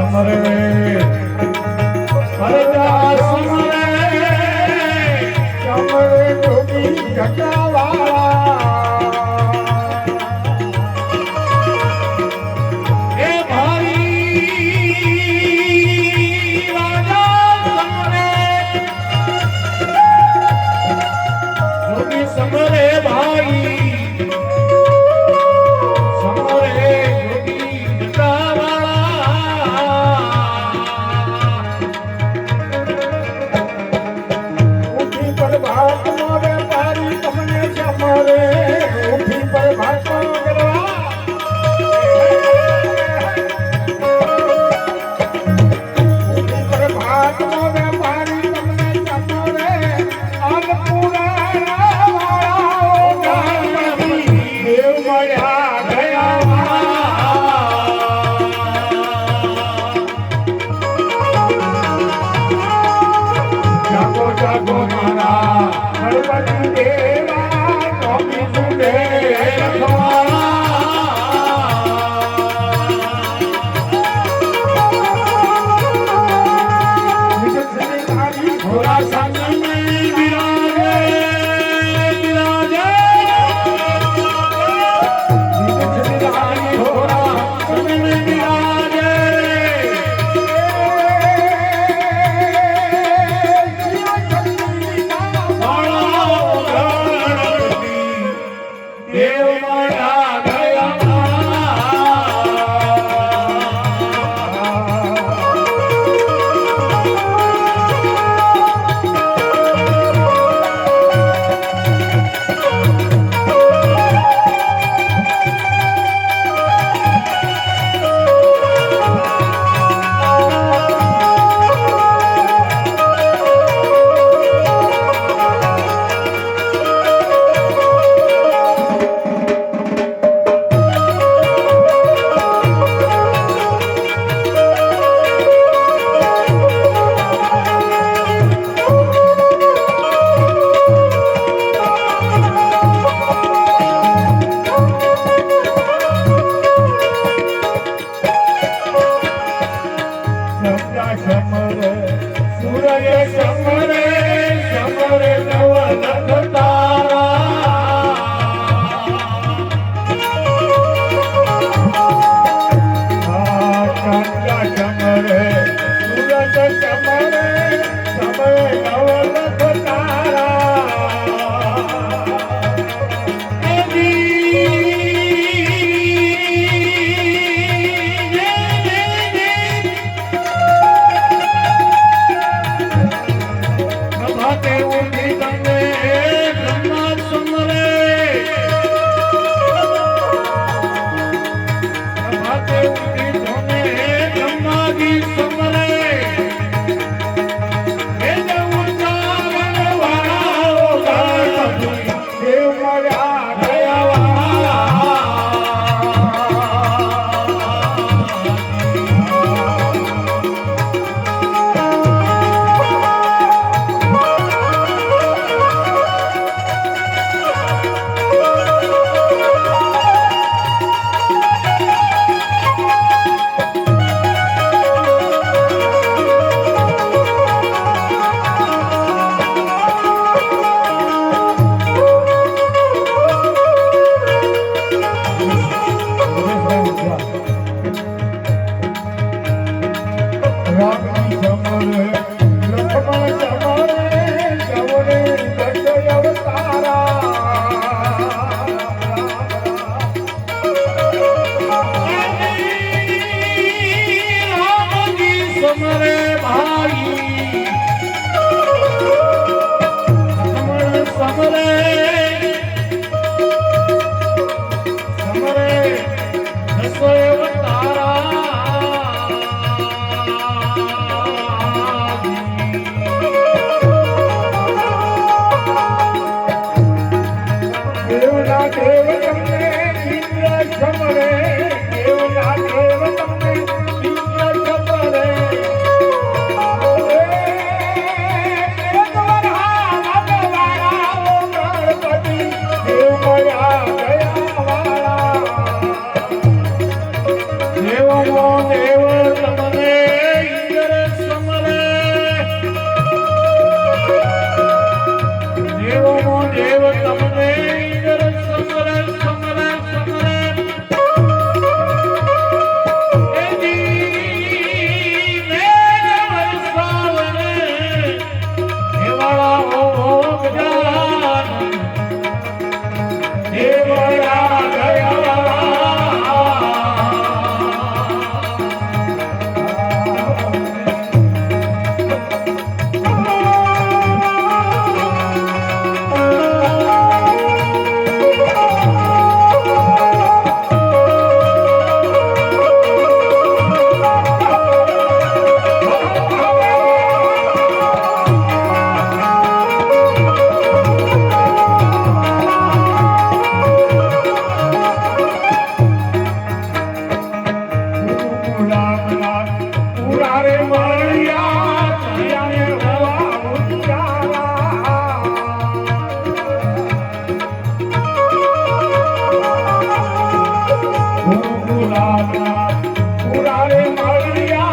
સમરે પરજા સમરે સમરે જોગી જટાવાળા એ ભાઈ રાજા સમરે જોગી સમરે ભાઈ દેવ તમને पूरा रे मारिया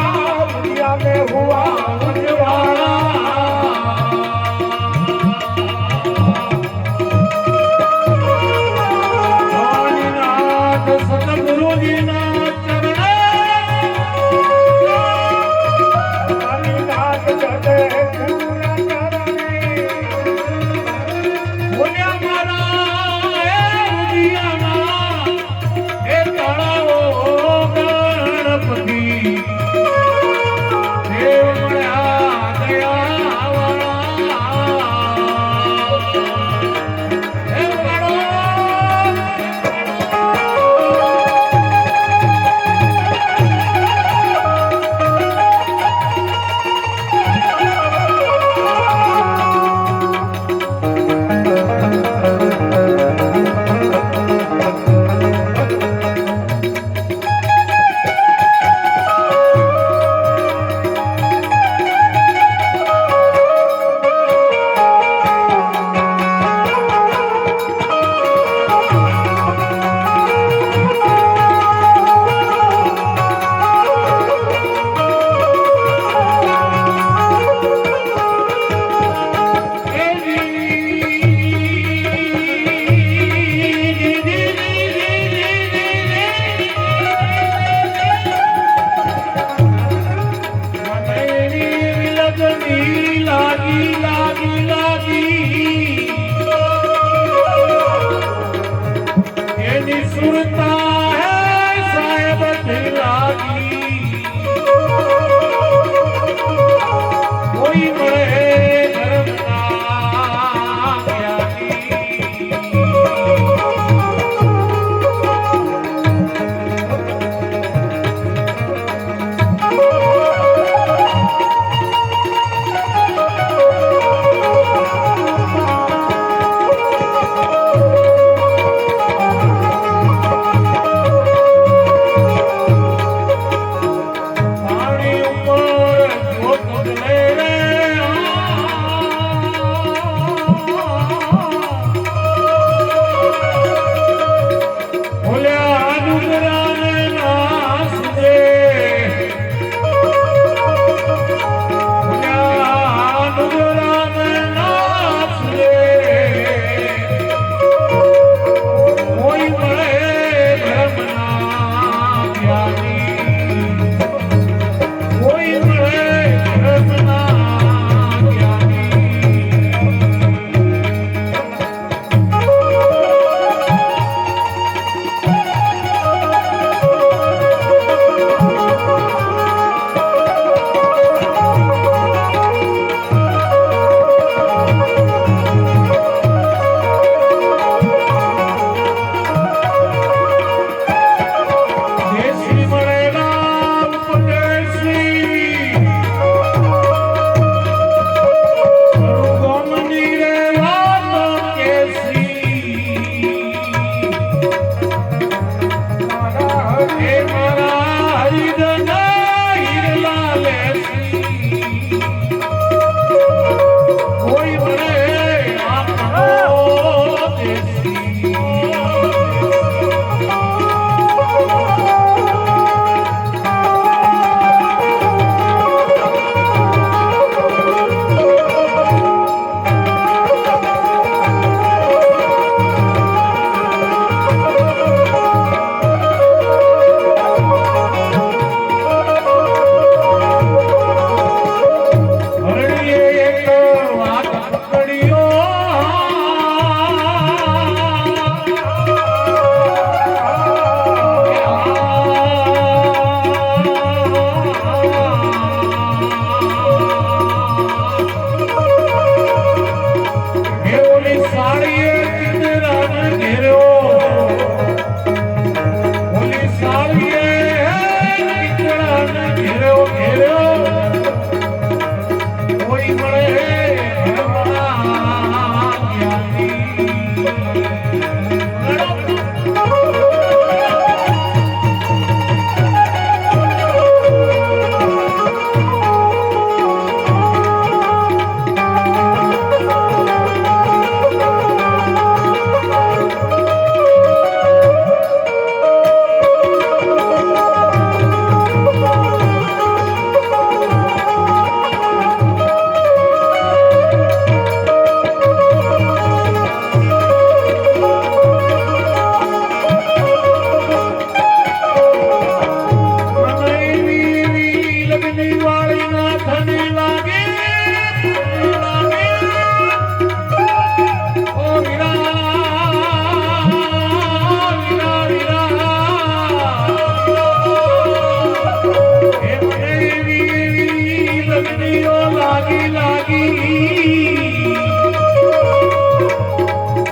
दुनिया में हुआ वनवाड़ा स्वामीनाथ सतगुरु जी ना चरणे स्वामीनाथ चढ़े पूरा चरणे बोलिया मारा ए उजियाना ए ताळाओ गणपति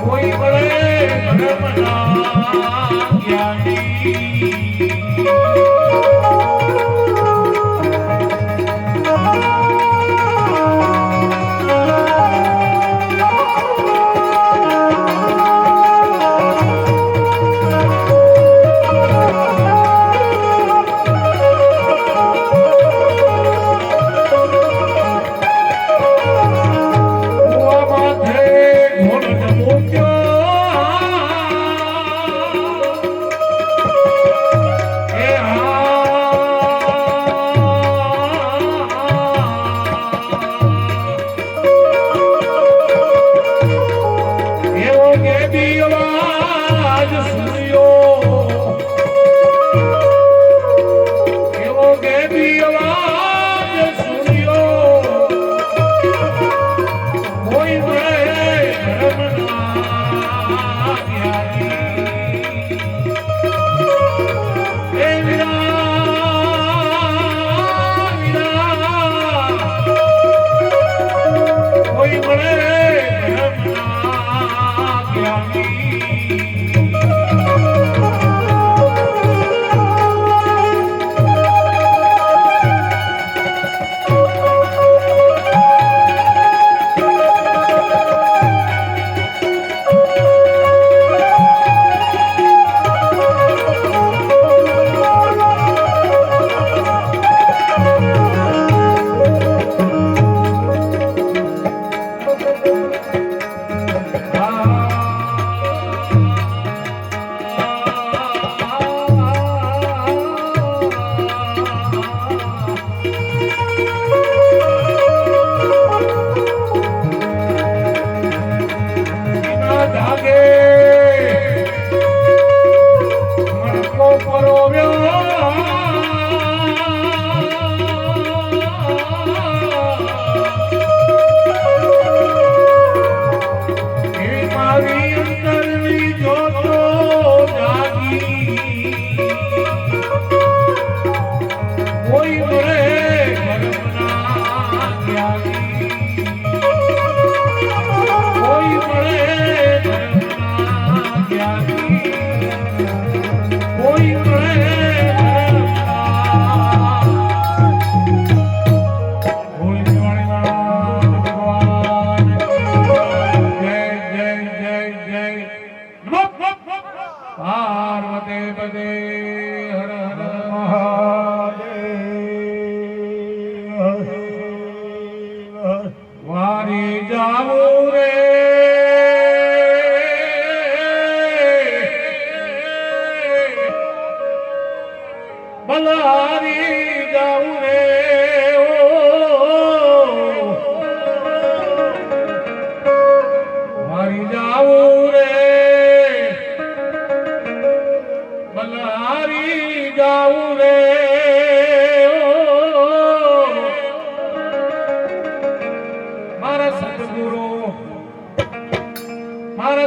કોઈ મળે ધર્મના જ્ઞાની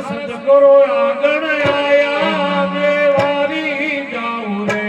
સદગુરુ આગળ આયા મેવારી જાઉં રે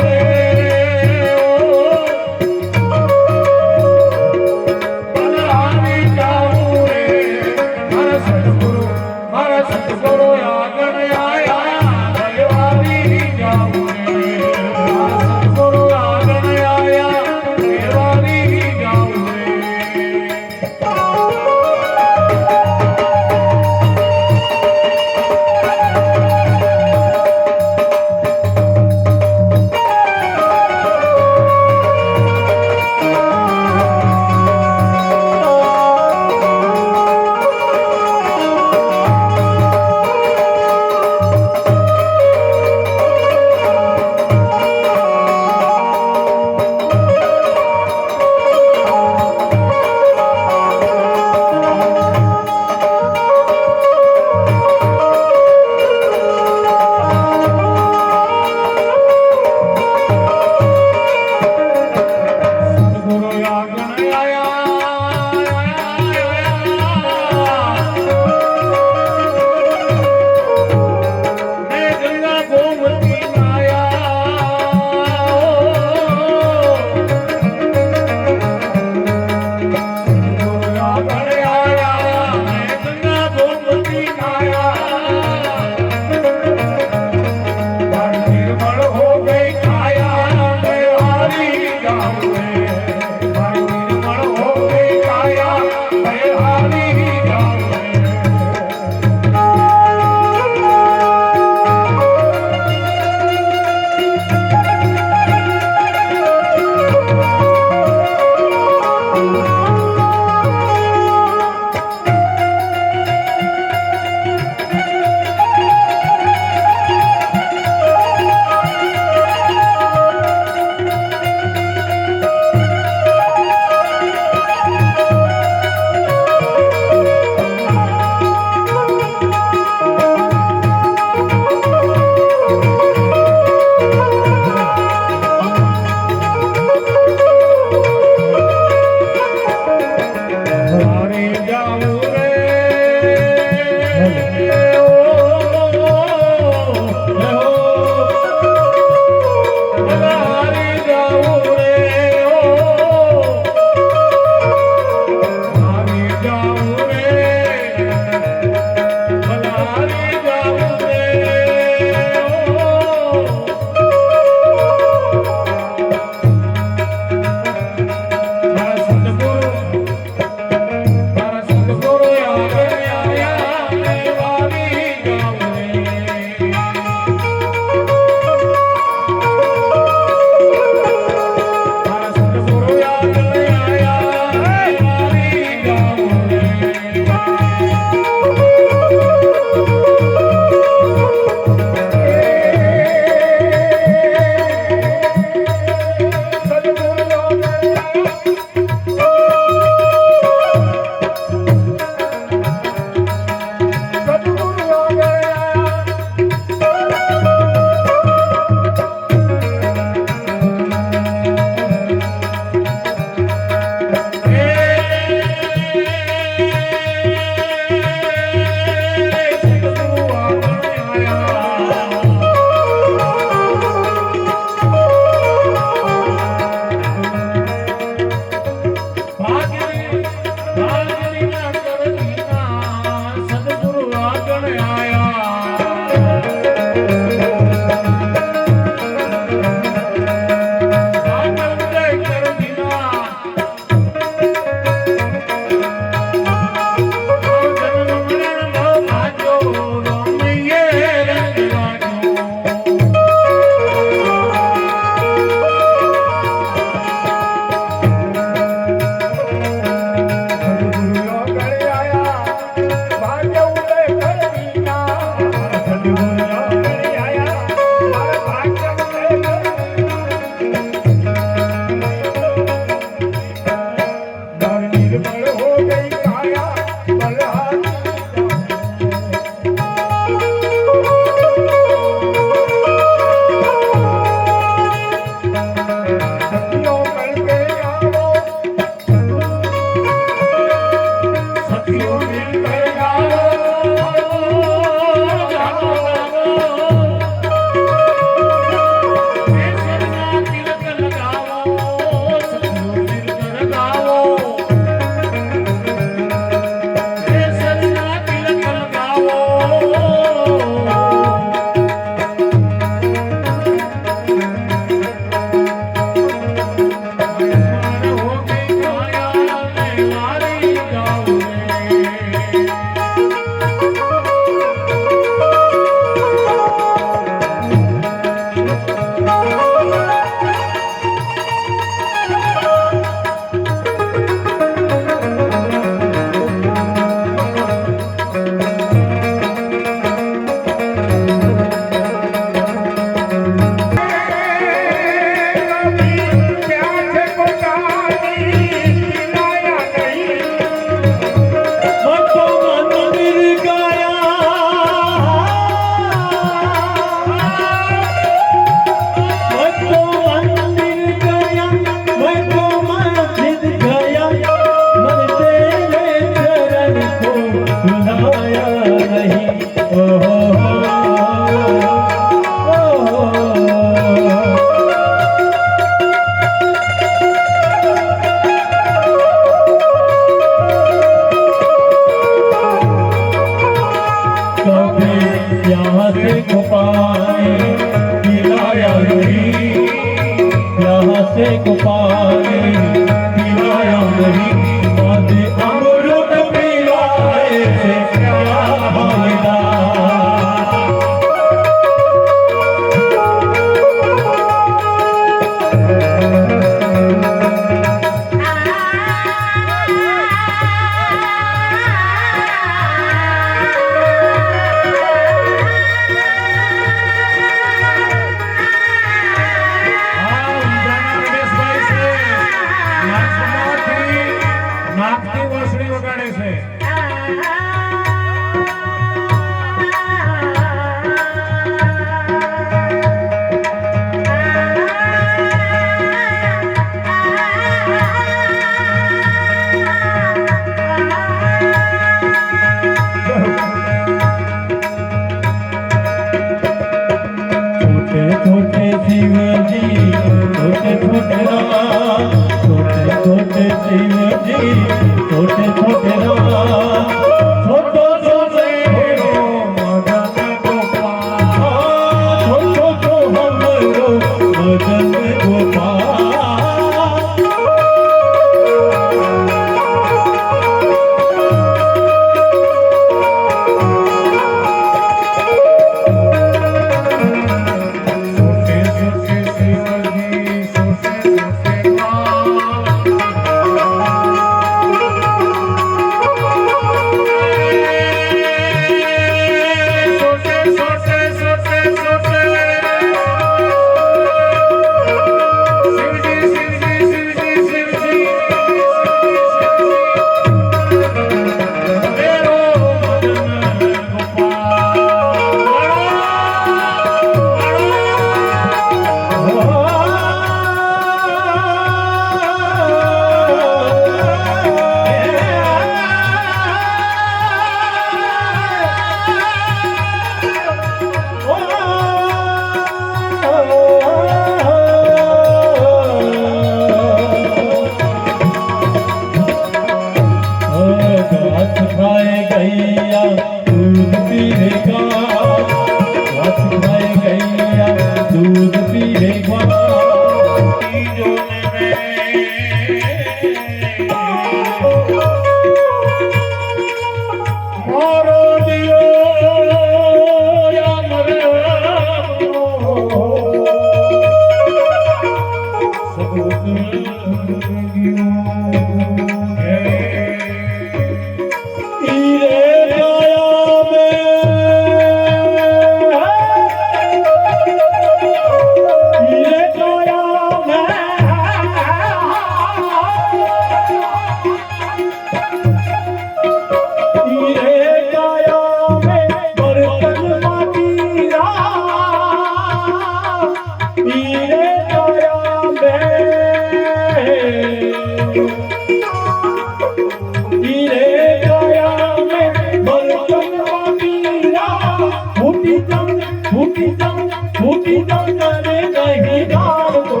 छूटी जाओ करे नहीं डाल दो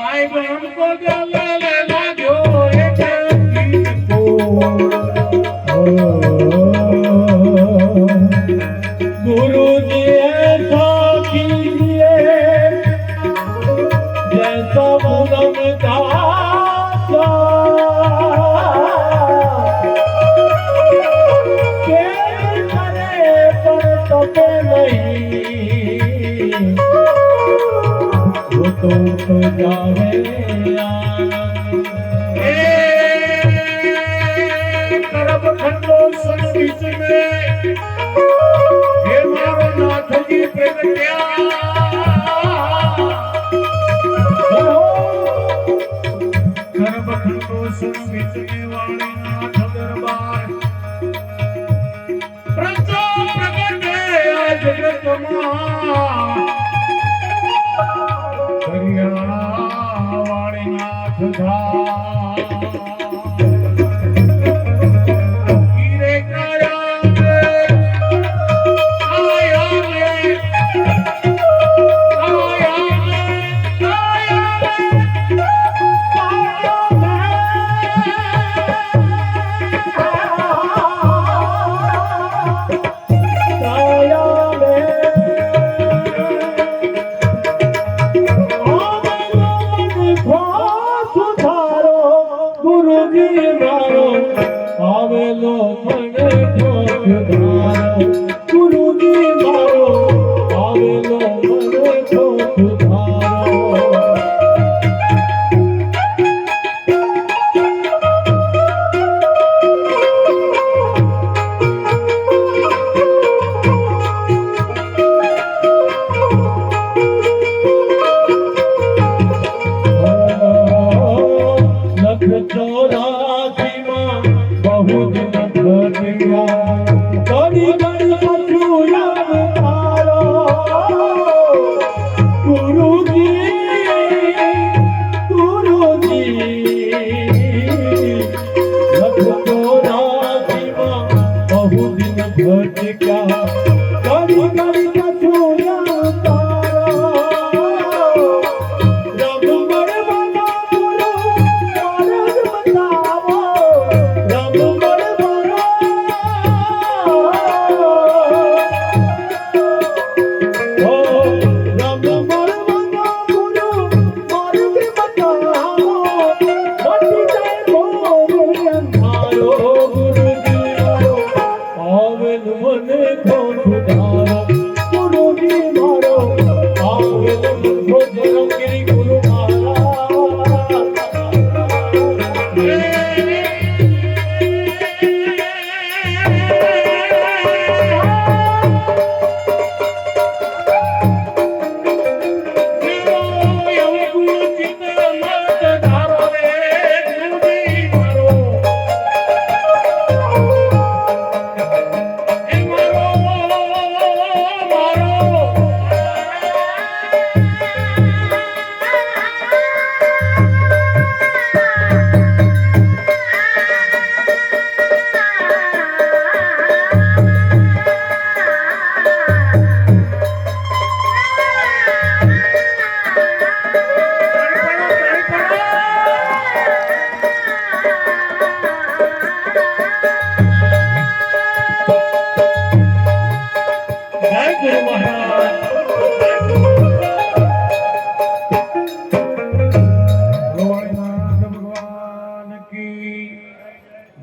साहेब हमको घर लाग्यो एक गुरु जी ऐसा कीजिए जैसा पूनम का करे पर तपे नहीं वो तो जावे करब खंडो संगीत में हे मारो नाथ जी प्रगट्या करब खंडो संगीत में वाणी नाथ दरबार प्रजा प्रगटे जगत करिया वाणी नाथ धाम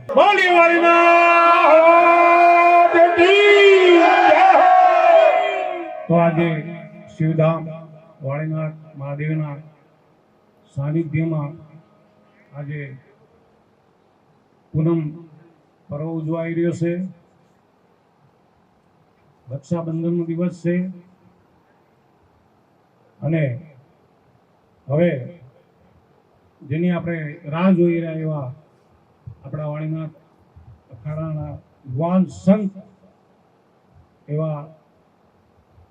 બોલી વાળીના બેટી જય હો. તો આજે શિવધામ વાળીનાથ મહાદેવના સાનિધ્યમાં આજે પૂનમ પર્વ ઉજવાઈ રહ્યો છે. રક્ષાબંધનનો દિવસ છે અને હવે જેની આપણે રાહ જોઈ રહ્યા એવા આપણા વાણીનાથ અખાડાના યુવાન સંત એવા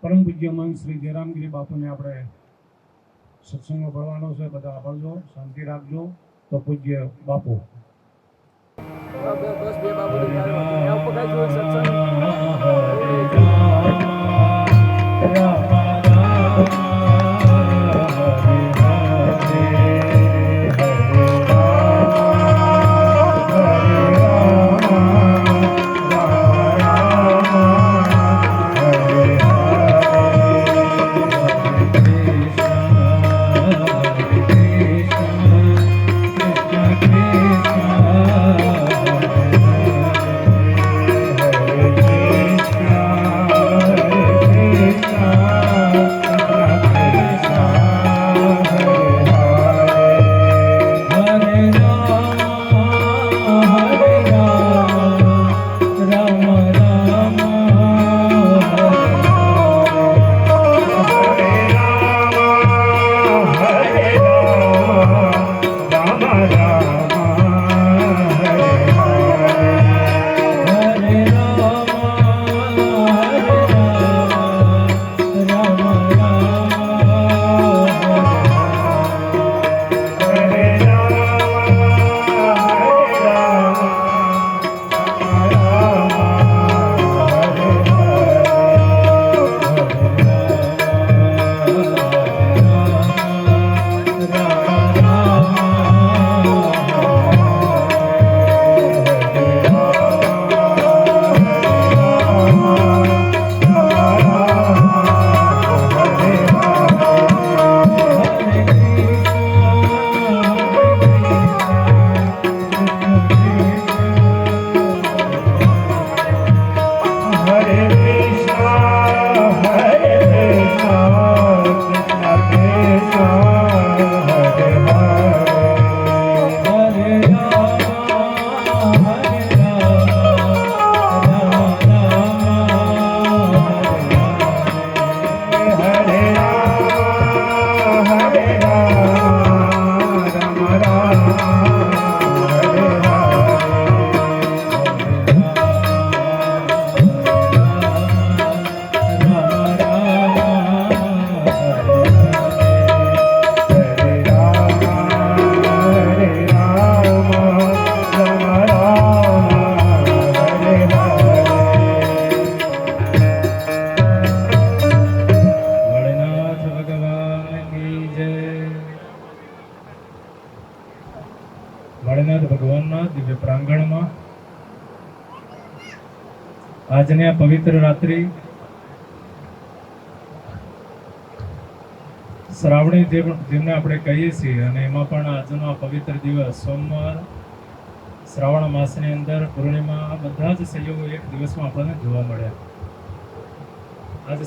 પરમ પૂજ્ય મહંત શ્રી જયરામગીરી બાપુને આપણે સત્સંગમાં ભળવાનો છે. બધા ભળજો, શાંતિ રાખજો. તો પૂજ્ય બાપુ બસ બે બાબુ સત્સંગ વાળીનાથ ભગવાનના દિવ્ય પ્રાંગણમાં આજની આ પવિત્ર રાત્રિ શ્રાવણી જેમને આપણે કહીએ છીએ અને એમાં પણ આજનો આ પવિત્ર દિવસ સોમવાર શ્રાવણ માસની અંદર પૂર્ણિમા આ બધા જ સંયોગો એક દિવસમાં આપણને જોવા મળ્યા. આજે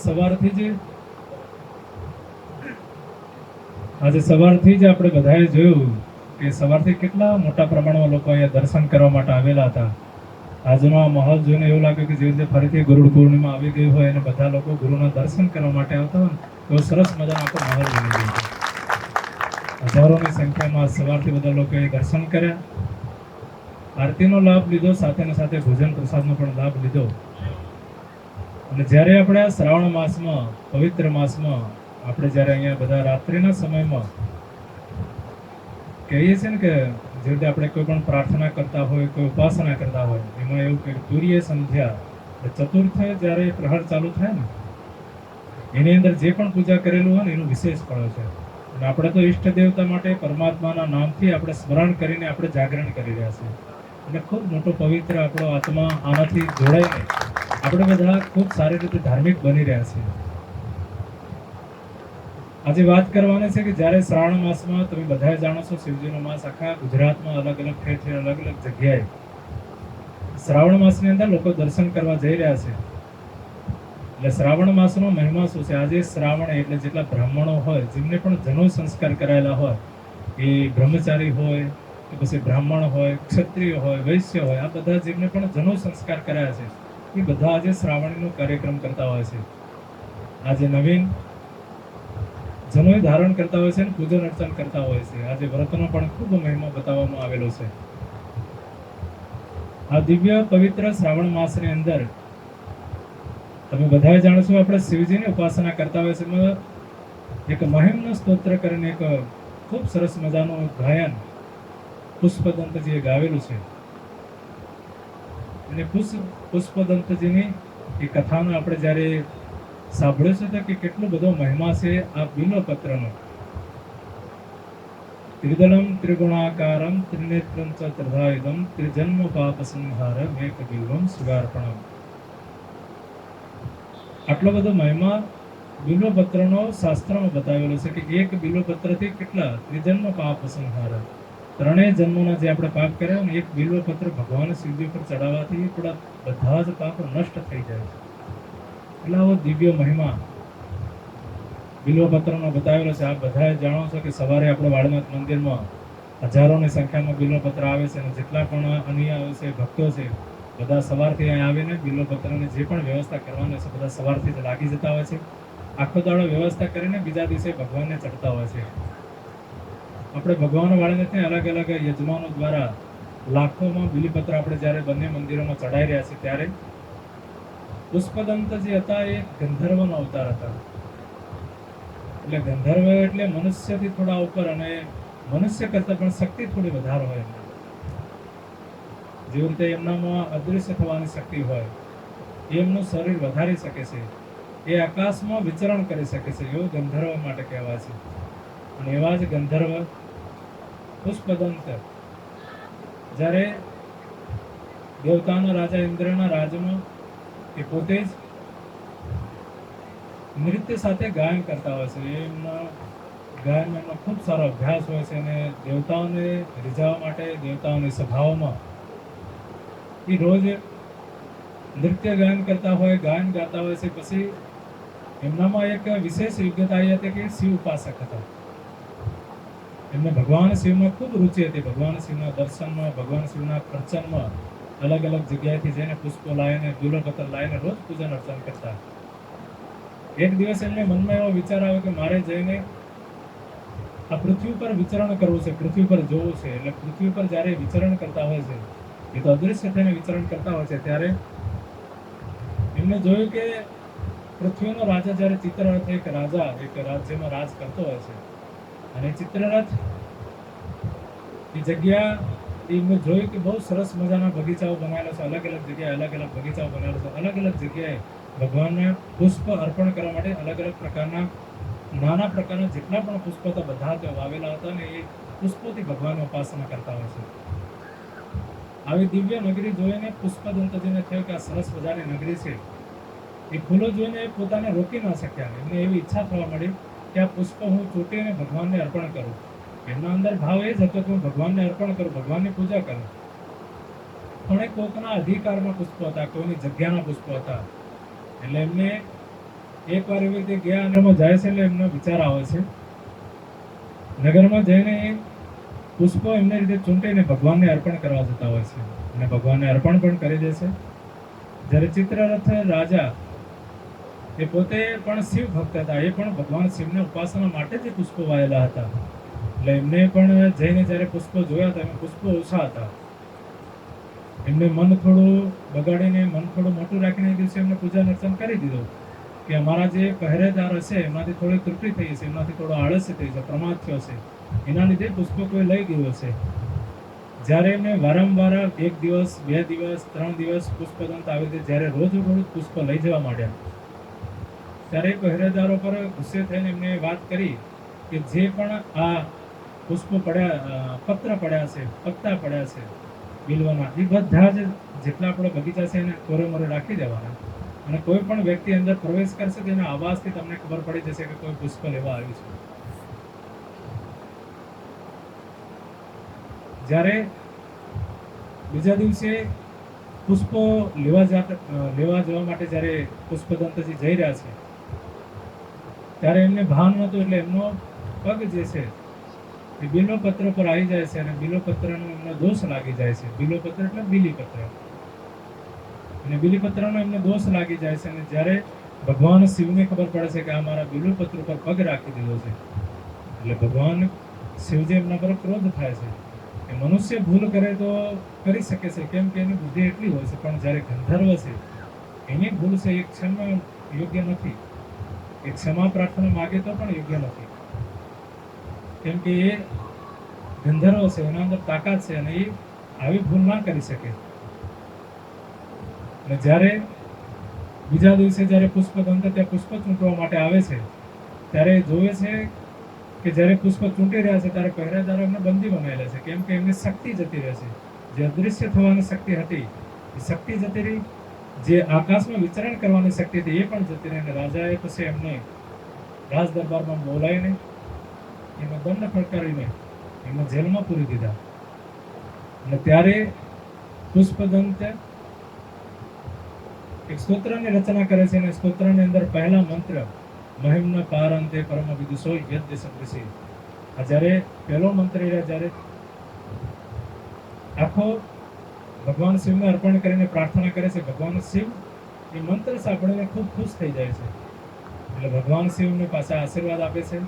સવારથી જ આપણે બધાએ જોયું કે સવારથી કેટલા મોટા પ્રમાણમાં લોકો અહીંયા દર્શન કરવા માટે આવેલા હતા. આજનો આ માહોલ જોઈને એવું લાગ્યું કે જે રીતે ફરીથી ગુરુ પૂર્ણિમા આવી ગઈ હોય અને બધા લોકો ગુરુના દર્શન કરવા માટે આવતા હોય એવો સરસ મજાનો આખો માહોલ બની ગયો છે. હજારોની સંખ્યામાં સવારથી બધા લોકોએ દર્શન કર્યા, આરતીનો લાભ લીધો, સાથે સાથે ભોજન પ્રસાદનો પણ લાભ લીધો. અને જ્યારે આપણે આ શ્રાવણ માસમાં પવિત્ર માસમાં આપણે જ્યારે અહીંયા બધા રાત્રિના સમયમાં કહીએ છીએ ને કે જે રીતે આપણે કોઈ પણ પ્રાર્થના કરતા હોય, કોઈ ઉપાસના કરતા હોય, એમાં એવું કે તુર્ય સંધ્યા ચતુર્થ જ્યારે પ્રહર ચાલુ થાય ને એની અંદર જે પણ પૂજા કરેલું હોય ને એનું વિશેષ ફળ છે. અને આપણે તો ઈષ્ટ દેવતા માટે પરમાત્માના નામથી આપણે સ્મરણ કરીને આપણે જાગરણ કરી રહ્યા છીએ અને ખૂબ મોટો પવિત્ર આપણો આત્મા આનાથી જોડાઈને આપણે બધા ખૂબ સારી રીતે ધાર્મિક બની રહ્યા છીએ. આજે વાત કરવાની છે કે જ્યારે શ્રાવણ માસમાં તમે બધા જાણો છો શિવજીનો માસ આખા ગુજરાતમાં અલગ અલગ ઠેર ઠેર અલગ અલગ જગ્યાએ શ્રાવણ માસની અંદર લોકો દર્શન કરવા જઈ રહ્યા છે. એટલે શ્રાવણ માસનો મહિમા શું છે? આજે શ્રાવણ એટલે જેટલા બ્રાહ્મણો હોય, જેમને પણ જનોઈ સંસ્કાર કરાયેલા હોય, એ બ્રહ્મચારી હોય કે પછી બ્રાહ્મણ હોય, ક્ષત્રિય હોય, વૈશ્ય હોય, આ બધા જેમને પણ જનોઈ સંસ્કાર કરાયા છે, એ બધા આજે શ્રાવણીનો કાર્યક્રમ કરતા હોય છે. આજે નવીન જનોઈ ધારણ કરતા હોય છે અને પૂજન અર્ચન કરતા હોય છે. આજે વ્રતનો પણ ખૂબ મહિમા બતાવવામાં આવેલો છે. આ દિવ્ય પવિત્ર શ્રાવણ માસની અંદર તમે બધા જાણો છો, આપણે શિવજીની ઉપાસના કરતા હોય છે. એમાં એક મહિમ્ન સ્તોત્ર કરીને એક ખૂબ સરસ મજાનું ગાયન પુષ્પદંતજીએ ગાવેલું છે. અને પુષ્પદંતજીની એ કથાનો આપણે જ્યારે સાંભળ્યું છે કે કેટલો બધો મહિમા છે આ બિલ્વપત્રનો. ત્રિદલમ ત્રિગુણાકારમ ત્રિનેત્રમ ચ ત્રિધાયુધમ ત્રિજન્મ પાપ સંહારમ એક બિલ્વમ શિવાર્પણમ. આટલો બધો મહિમા બિલ્વપત્રનો શાસ્ત્રમાં બતાવેલો છે કે એક બિલ્વપત્રથી કેટલા ત્રિજન્મ પાપ સંહાર, ત્રણેય જન્મોના જે આપણે પાપ કર્યા ને, એક બિલ્વપત્ર ભગવાન શિવજી પર ચડાવવાથી આપણા બધા જ પાપ નષ્ટ થઈ જાય છે. એટલે આવો દિવ્ય મહિમા બિલ્વપત્રનો બતાવેલો છે. આપ બધા જાણો છો કે સવારે આપણે વાળનાથ મંદિરમાં હજારોની સંખ્યામાં બિલ્વપત્ર આવે છે અને જેટલા પણ અનુયાયીઓ છે, ભક્તો છે, બધા સવારથી અહીં આવીને બિલ્વપત્રની જે પણ વ્યવસ્થા કરવાની છે બધા સવારથી જ લાગી જતા હોય છે. આખો દાડો વ્યવસ્થા કરીને બીજા દિવસે ભગવાનને ચડતા હોય છે. આપણે ભગવાન વાળાને અલગ અલગ યજમાનો દ્વારા લાખોમાં બિલીપત્ર આપણે જ્યારે બંને મંદિરોમાં ચડાઈ રહ્યા છે, ત્યારે પુષ્પદંત જે હતા એ ગંધર્વનો અવતાર હતા. એટલે ગંધર્વ એટલે મનુષ્યથી થોડા ઉપર અને મનુષ્ય કરતાં પણ શક્તિ થોડી વધારે હોય. જેવી રીતે એમનામાં અદૃશ્ય થવાની શક્તિ હોય, એમનું શરીર વધારી શકે છે, એ આકાશમાં વિચરણ કરી શકે છે, એવું ગંધર્વ માટે કહેવાય છે. અને એવા જ ગંધર્વ પુષ્પદંત જ્યારે દેવતાના રાજા ઇન્દ્રના રાજમાં એ પોતે જ નૃત્ય સાથે ગાયન કરતા હોય છે. એમના ગાયનમાં એમનો ખૂબ સારો અભ્યાસ હોય છે અને દેવતાઓને રીઝવવા માટે દેવતાઓની સભાઓમાં એ રોજ નૃત્ય ગાયન કરતા હોય, ગાયન ગાતા હોય છે. પછી એમનામાં એક વિશેષ યોગ્યતા એ હતી કે શિવ ઉપાસક હતા. એમને ભગવાન શિવમાં ખૂબ રુચિ હતી. ભગવાન શિવના દર્શનમાં, ભગવાન શિવના અર્ચનમાં અલગ અલગ જગ્યાએથી જઈને પુષ્પો લાવીને, બિલ્વપત્ર લાવીને રોજ પૂજન અર્ચન કરતા. એક દિવસ એમને મનમાં એવો વિચાર આવ્યો કે મારે જઈને આ પૃથ્વી પર વિચરણ કરવું છે, પૃથ્વી પર જોવું છે. એટલે પૃથ્વી પર જ્યારે વિચરણ કરતા હોય છે, એ તો અદૃશ્ય થઈને વિચરણ કરતા હોય છે, ત્યારે એમને જોયું કે પૃથ્વીનો રાજા જ્યારે ચિત્રરથ એક રાજા એક રાજ્યમાં રાજ કરતો હોય છે અને ચિત્રરથ એ જગ્યા એમને જોયું કે બહુ સરસ મજાના બગીચાઓ બનાવેલા છે. અલગ અલગ જગ્યાએ અલગ અલગ બગીચાઓ બનાવેલા છે. અલગ અલગ જગ્યાએ ભગવાનને પુષ્પ અર્પણ કરવા માટે અલગ અલગ પ્રકારના નાના પ્રકારના જેટલા પણ પુષ્પો હતા બધા ત્યાં વાવેલા હતા અને એ પુષ્પોથી ભગવાનની ઉપાસના કરતા હોય છે. આવી દિવ્ય નગરી જોઈને પુષ્પદંતજીને થયું કે આ સરસ મજાની નગરી છે. એ ફૂલો જોઈને પોતાને રોકી ના શક્યા. એમને એવી ઈચ્છા થવા મળી કે આ પુષ્પ હું ચૂંટીને ભગવાનને અર્પણ કરું. એમના અંદર ભાવ એ જ હતો કે હું ભગવાનને અર્પણ કરું, ભગવાનની પૂજા કરું. પણ એ કોકના અધિકારમાં પુષ્પો હતા, કોઈની જગ્યાના પુષ્પો હતા. એટલે એમને એકવાર એવી રીતે ગયા નગરમાં જાય છે એટલે એમનો વિચાર આવે છે. નગરમાં જઈને એ પુષ્પો એમને રીતે ચૂંટીને ભગવાનને અર્પણ કરવા જતા હોય છે અને ભગવાનને અર્પણ પણ કરી દે છે. જ્યારે ચિત્રરથ રાજા એ પોતે પણ શિવ ભક્ત હતા, એ પણ ભગવાન શિવની ઉપાસના માટે જ પુષ્પો વાયેલા હતા. એટલે એમને પણ જઈને જ્યારે પુષ્પો જોયા હતા, એમાં પુષ્પો ઓછા હતા. એમને મન થોડું બગાડીને, મન થોડું મોટું રાખીને એ દિવસે એમને પૂજા અર્ચન કરી દીધું કે અમારા જે પહેરેદાર હશે એમનાથી થોડી ત્રુટિ થઈ હશે, એમનાથી થોડો આળસ થઈ છે, પ્રમાદ થયો છે, એના લીધે પુષ્પો કોઈ લઈ ગયું હશે. જ્યારે એમને વારંવાર 1 દિવસ, 2 દિવસ, 3 દિવસ પુષ્પદંત આવી રીતે જ્યારે રોજ રોજ પુષ્પ લઈ જવા માંડ્યા, ત્યારે પહેરેદારો પર ગુસ્સે થઈને એમને વાત કરી કે જે પણ આ પુષ્પો પડ્યા, પત્ર પડ્યા છે, પત્તા પડ્યા છે બિલ્વના, એ બધા જ જેટલા આપણો બગીચા છે એને કોરે મોરે રાખી દેવાના અને કોઈ પણ વ્યક્તિ અંદર પ્રવેશ કરશે તેના અવાજથી તમને ખબર પડી જશે કે કોઈ પુષ્પ લેવા આવ્યું છે. જ્યારે બીજા દિવસે પુષ્પો લેવા જવા માટે જ્યારે પુષ્પદંતજી જઈ રહ્યા છે ત્યારે એમને ભાન નહોતું, એટલે એમનો પગ જે છે એ બિલ્વપત્ર પર આવી જાય છે અને બિલ્વપત્રનો એમને દોષ લાગી જાય છે. બિલ્વપત્ર એટલે બીલીપત્ર, અને બીલીપત્રનો એમને દોષ લાગી જાય છે. અને જ્યારે ભગવાન શિવને ખબર પડે છે કે આ મારા બિલ્વપત્ર પર પગ રાખી દીધો છે, એટલે ભગવાન શિવજી એમના પર ક્રોધ થાય છે. એ મનુષ્ય ભૂલ કરે તો કરી શકે છે, કેમ કે એની બુદ્ધિ એટલી હોય છે, પણ જ્યારે ગંધર્વ છે એની ભૂલ છે એ ક્ષમા યોગ્ય નથી. એ ક્ષમા પ્રાર્થના માગે તો પણ યોગ્ય નથી, કેમ કે એ ગંધર્વ છે, એના અંદર તાકાત છે અને એ આવી ભૂલ ના કરી શકે. અને જ્યારે બીજા દિવસે જ્યારે પુષ્પદંત ત્યાં પુષ્પ ચૂંટવા માટે આવે છે ત્યારે જોવે છે કે જ્યારે પુષ્પ ચૂંટી રહ્યા છે ત્યારે પહેરેદારો એમને બંદી બનાવેલા છે, કેમ કે એમની શક્તિ જતી રહે છે. જે અદૃશ્ય થવાની શક્તિ હતી એ શક્તિ જતી રહી, જે આકાશમાં વિચરણ કરવાની શક્તિ હતી એ પણ જતી રહી. અને રાજાએ પછી એમને રાજ દરબારમાં બોલાવીને એનો દંડ ફટકારીને એમને જેલમાં પૂરી દીધા. અને ત્યારે પુષ્પદંત એક સ્તોત્રની રચના કરે છે, અને સ્તોત્રની અંદર પહેલા મંત્ર મહિમ્ન પારંતે પરમ વિદુષો યજ્ઞ સદૃશી. આ જ્યારે પહેલો મંત્ર જ્યારે આખો ભગવાન શિવને અર્પણ કરીને પ્રાર્થના કરે છે, ભગવાન શિવ એ મંત્ર સાંભળીને ખૂબ ખુશ થઈ જાય છે. એટલે ભગવાન શિવને પાછા આશીર્વાદ આપે છે,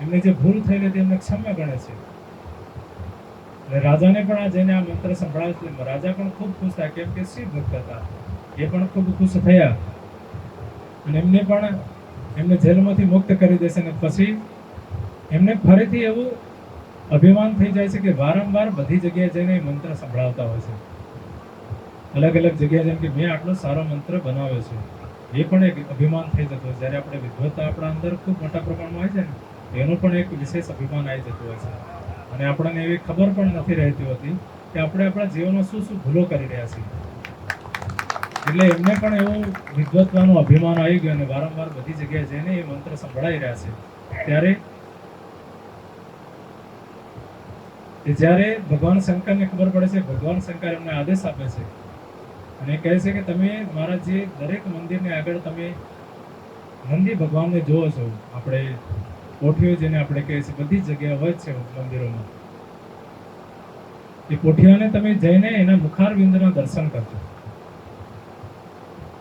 એમને જે ભૂલ થયેલી હતી એમને ક્ષમા ગણે છે. અને રાજાને પણ આ જઈને આ મંત્ર સંભળાવે છે, રાજા પણ ખૂબ ખુશ થાય, કેમ કે શિવ ભક્ત હતા. એ પણ ખૂબ ખુશ થયા અને એમને જેલમાંથી મુક્ત કરી દેશે. અને પછી એમને ફરીથી એવું અભિમાન થઈ જાય છે કે વારંવાર બધી જગ્યાએ જઈને મંત્ર સંભળાવતા હોય છે, અલગ અલગ જગ્યાએ, જેમ કે મેં આટલો સારો મંત્ર બનાવ્યો છે. એ પણ એક અભિમાન થઈ જતું હોય. જ્યારે આપણે વિદ્વત્તા આપણા અંદર ખૂબ મોટા પ્રમાણમાં આવી જાય ને એનું પણ એક વિશેષ અભિમાન આવી જતું હોય છે. અને આપણને એવી ખબર પણ નથી રહેતી હોતી કે આપણે આપણા જીવનમાં શું શું ભૂલો કરી રહ્યા છીએ. એટલે એમને પણ એવું વિદ્વત્તાનું અભિમાન આવી ગયું અને વારંવાર બધી જગ્યાએ જઈને એ મંત્ર સંભળાઈ રહ્યા છે. જ્યારે ભગવાન શંકરને ખબર પડે છે, ભગવાન શંકર એમને આદેશ આપે છે અને કહે છે કે તમે મારા જે દરેક મંદિરની આગળ તમે નંદી ભગવાનને જોવો છો, આપણે પોઠીઓ જેને આપણે કહીએ છીએ, બધી જગ્યાએ હોય છે મંદિરોમાં. એ પોઠીઓને તમે જઈને એના મુખારવિંદના દર્શન કરજો.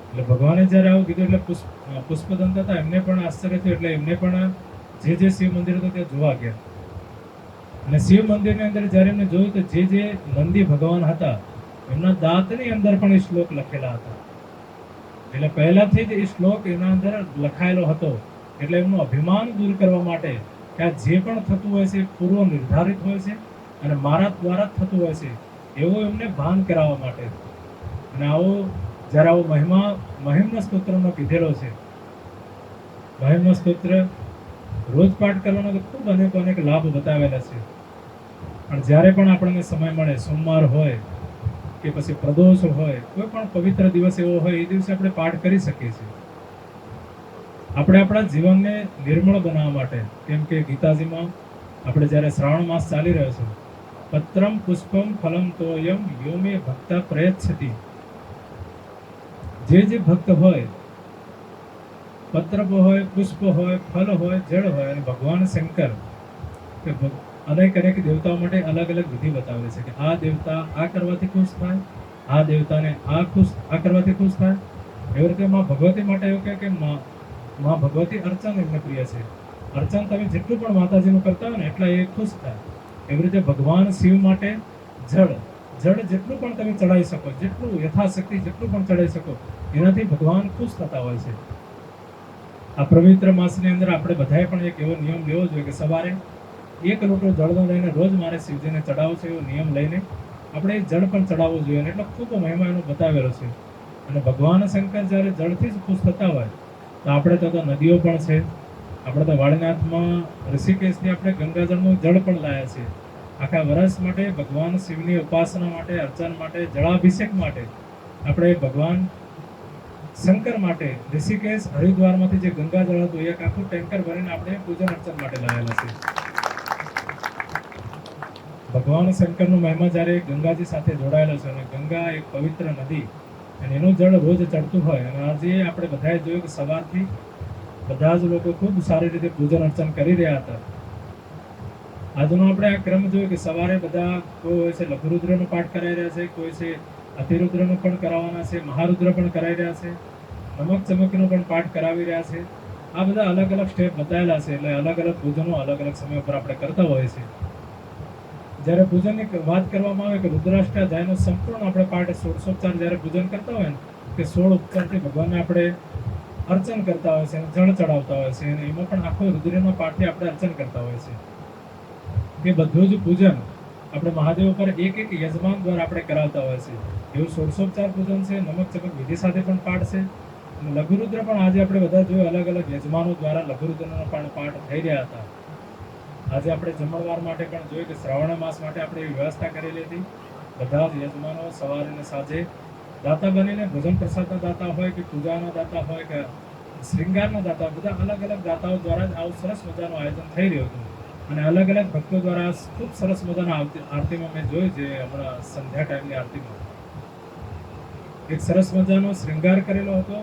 એટલે ભગવાને જ્યારે આવું કીધું એટલે પુષ્પદંત હતા એમને પણ આશ્ચર્ય થયું. એટલે એમને પણ જે શિવ મંદિર હતું ત્યાં જોવા ગયા. અને શિવ મંદિરની અંદર જ્યારે એમને જોયું તો જે નંદી ભગવાન હતા એમના દાંતની અંદર પણ એ શ્લોક લખેલા હતા. એટલે પહેલાથી જ એ શ્લોક એના અંદર લખાયેલો હતો. એટલે એમનું અભિમાન દૂર કરવા માટે કે આ જે પણ થતું હોય છે પૂર્વ નિર્ધારિત હોય છે અને મારા દ્વારા જ થતું હોય છે એવું એમને ભાન કરાવવા માટે. અને જ્યારે આવો મહિમ્ન સ્તોત્રનો કીધેલો છે. મહિમ્ન સ્તોત્ર રોજ પાઠ કરવાનો તો ખૂબ અનેક લાભ બતાવેલા છે. પણ જ્યારે પણ આપણને સમય મળે, સોમવાર હોય કે પછી પ્રદોષ હોય, કોઈ પણ પવિત્ર દિવસ એવો હોય, એ દિવસે આપણે પાઠ કરી શકીએ છીએ. આપણે આપણા જીવનને નિર્મળ બનાવવા માટે, કેમ કે ગીતાજીમાં આપણે જ્યારે શ્રાવણ માસ ચાલી રહ્યો છે, પત્રમ પુષ્પમ ફલમ તોયમ યો મે ભક્ત પ્રયચ્છતિ. જે ભક્ત હોય, પત્ર હોય, પુષ્પ હોય, ફલ હોય, જળ હોય, અને ભગવાન શંકર અનેક દેવતાઓ માટે અલગ અલગ વિધિ બતાવે છે કે આ દેવતા આ કરવાથી ખુશ થાય, આ દેવતાને આ કરવાથી ખુશ થાય. એવી રીતે માં ભગવતી માટે એવું કહે કે માં ભગવતી અર્ચન એમને પ્રિય છે. અર્ચન તમે જેટલું પણ માતાજીનું કરતા હોય ને એટલા એ ખુશ થાય. એવી રીતે ભગવાન શિવ માટે જળ જેટલું પણ તમે ચડાવી શકો, જેટલું યથાશક્તિ જેટલું પણ ચડાવી શકો, એનાથી ભગવાન ખુશ થતા હોય છે. આ પવિત્ર માસની અંદર આપણે બધાએ પણ એક એવો નિયમ લેવો જોઈએ કે સવારે 1 લોટો જળનો લઈને રોજ મારે શિવજીને ચડાવવું છે, એવો નિયમ લઈને આપણે જળ પણ ચડાવવું જોઈએ. એટલે ખૂબ મહિમા એનો બતાવેલો છે. અને ભગવાન શંકર જ્યારે જળથી જ ખુશ થતા હોય તો આપણે તો નદીઓ પણ છે. આપણે તો વાળનાથમાં ઋષિકેશથી આપણે ગંગાજળનું જળ પણ લાયા છે. આખા વર્ષ માટે ભગવાન શિવની ઉપાસના માટે, અર્ચન માટે, જળાભિષેક માટે આપણે ભગવાન શંકર માટે ઋષિકેશ હરિદ્વારમાંથી જે ગંગાજળ હતું એક આખું ટેન્કર ભરીને આપણે પૂજન અર્ચન માટે લાવેલા છે. ભગવાન શંકરનો મહિમા જ્યારે ગંગાજી સાથે જોડાયેલો છે અને ગંગા એક પવિત્ર નદી અને એનું જળ રોજ ચડતું હોય અને આજે આપણે બધાએ જોયું કે સવારથી બધા જ લોકો ખૂબ સારી રીતે પૂજન અર્ચન કરી રહ્યા હતા. આજનો આપણે આ ક્રમ જોયો કે સવારે બધા કોઈ હોય છે લઘુરુદ્રનો પાઠ કરાવી રહ્યા છે, કોઈ છે અતિરુદ્રનો પણ કરાવવાના છે, મહારુદ્ર પણ કરાવી રહ્યા છે, નમક ચમકનો પણ પાઠ કરાવી રહ્યા છે. આ બધા અલગ અલગ સ્ટેપ બતાવેલા છે, એટલે અલગ અલગ પૂજનો અલગ અલગ સમય પર આપણે કરતા હોઈએ છીએ. જ્યારે પૂજનની વાત કરવામાં આવે કે રુદ્રાષ્ટાધ્યાયનો સંપૂર્ણ આપણે પાઠ 16 જ્યારે પૂજન કરતા હોય ને કે 16 ઉપચારથી ભગવાનને આપણે અર્ચન કરતા હોય છે અને જળ ચડાવતા હોય છે અને એમાં પણ આખો રુદ્રનો પાઠથી આપણે અર્ચન કરતા હોય છે. એ બધું જ પૂજન આપણે મહાદેવ ઉપર એક એક યજમાન દ્વારા આપણે કરાવતા હોય છે. એવું 16 પૂજન છે. નમક ચમક વિધિ સાથે પણ પાઠ છે અને લઘુરુદ્ર પણ આજે આપણે બધા જોયું અલગ અલગ યજમાનો દ્વારા લઘુરુદ્રનો પણ પાઠ થઈ રહ્યા હતા. આજે આપણે જમણવાર માટે પણ જોયું કે શ્રાવણ માસ માટે આપણે એવી વ્યવસ્થા કરેલી હતી. બધા જ યજમાનો સવારે અને સાંજે દાતા બનીને ભોજન પ્રસાદના દાતા હોય કે પૂજાના દાતા હોય કે શ્રૃંગારના દાતા, બધા અલગ અલગ દાતાઓ દ્વારા જ આવું સરસ મજાનું આયોજન થઈ રહ્યું હતું અને અલગ અલગ ભક્તો દ્વારા ખૂબ સરસ મજાના આરતીમાં મેં જોયું છે. હમણાં સંધ્યા ટાઈમની આરતીમાં એક સરસ મજાનો શ્રૃંગાર કરેલો હતો.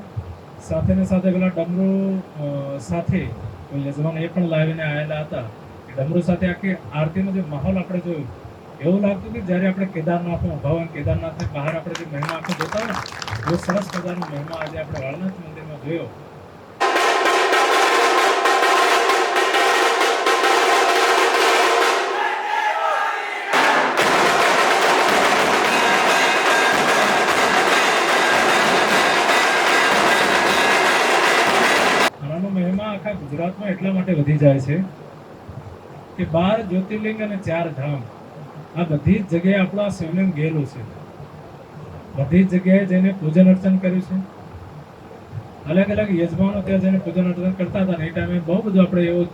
સાથે ને સાથે પેલા ડમરૂ સાથે કોઈ યજમાન એ પણ લાવીને આવેલા હતા. ડમરૂ સાથે આખી આરતીનો જે માહોલ આપણે જોયું એવું લાગતું કે જ્યારે આપણે કેદારનાથમાં ઉભા હોય, કેદારનાથની બહાર આપણે જે મહિમા આખો જોતા હોય ને એવો સરસ મજાનો મહિમા આજે આપણે વાળનાથ મંદિરમાં જોયો. આનો મહિમા આખા ગુજરાતમાં એટલા માટે વધી જાય છે કે 12 જ્યોતિર્લિંગ અને 4 ધામ આ બધી જ જગ્યાએ આપણું આ શિવલિંગ ગયેલું છે. બધી જ જગ્યાએ જઈને પૂજન અર્ચન કર્યું છે. અલગ અલગ યજમાનો ત્યાં જઈને પૂજન અર્ચન કરતા હતા ને એ ટાઈમે બહુ બધું આપણે એવું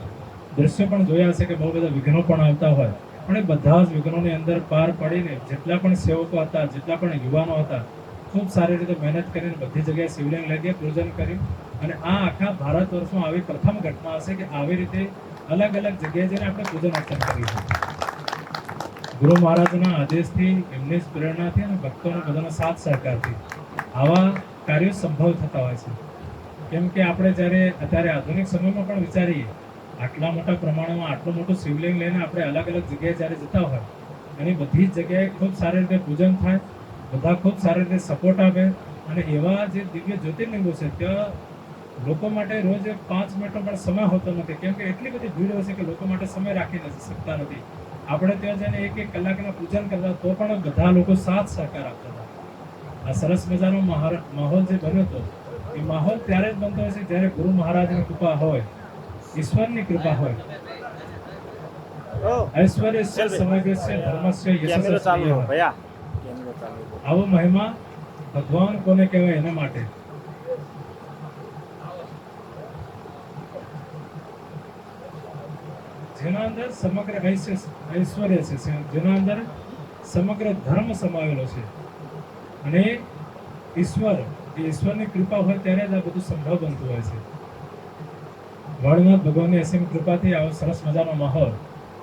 દ્રશ્ય પણ જોયા છે કે બહુ બધા વિઘ્નો પણ આવતા હોય, પણ એ બધા જ વિઘ્નોની અંદર પાર પડીને જેટલા પણ સેવકો હતા, જેટલા પણ યુવાનો હતા, ખૂબ સારી રીતે મહેનત કરીને બધી જગ્યાએ શિવલિંગ લઈ ગયા, પૂજન કર્યું. અને આ આખા ભારત વર્ષમાં આવી પ્રથમ ઘટના હશે કે આવી રીતે અલગ અલગ જગ્યાએ જઈને આપણે પૂજન અર્ચન કરીશું. ગુરુ મહારાજના આદેશથી, એમની જ પ્રેરણાથી અને ભક્તોનો બધાનો સાથ સહકારથી આવા કાર્યો સંભવ થતા હોય છે. કેમ કે આપણે જ્યારે અત્યારે આધુનિક સમયમાં પણ વિચારીએ આટલા મોટા પ્રમાણમાં આટલું મોટું શિવલિંગ લઈને આપણે અલગ અલગ જગ્યાએ જ્યારે જતા હોય અને બધી જ જગ્યાએ ખૂબ સારી રીતે પૂજન થાય, બધા ખૂબ સારી રીતે સપોર્ટ આપે અને એવા જે દિવ્ય જ્યોતિર્લિંગો છે ત્યાં લોકો માટે રોજ 5 મિનિટનો પણ સમય હોતો નથી. કેમ કે એટલી બધી ભીડ હોય છે કે લોકો માટે સમય રાખી નથી શકતા નથી. આપણે ત્યાં જઈને 1-1 કલાકના પૂજન કરતા તો પણ બધા લોકો સાથ સહકાર આપતા હતા. આ સરસ મજાનો માહોલ જે બન્યો હતો એ માહોલ ત્યારે જ બનતો હોય છે જ્યારે ગુરુ મહારાજની કૃપા હોય, ઈશ્વરની કૃપા હોય. ઐશ્વર્યસ્ય સમગ્રસ્ય ધર્મસ્ય યશસ્ય. આવો મહિમા ભગવાન કોને કહેવાય એના માટે જેના અંદર સમગ્ર ઐશ્વર્ય છે, જેના અંદર સમગ્ર ધર્મ સમાવેલો છે અને ઈશ્વરની કૃપા હોય ત્યારે જ આ બધું સંભવ બનતું હોય છે. વાળનાથ ભગવાનની અસીમ કૃપાથી આવો સરસ મજાનો માહોલ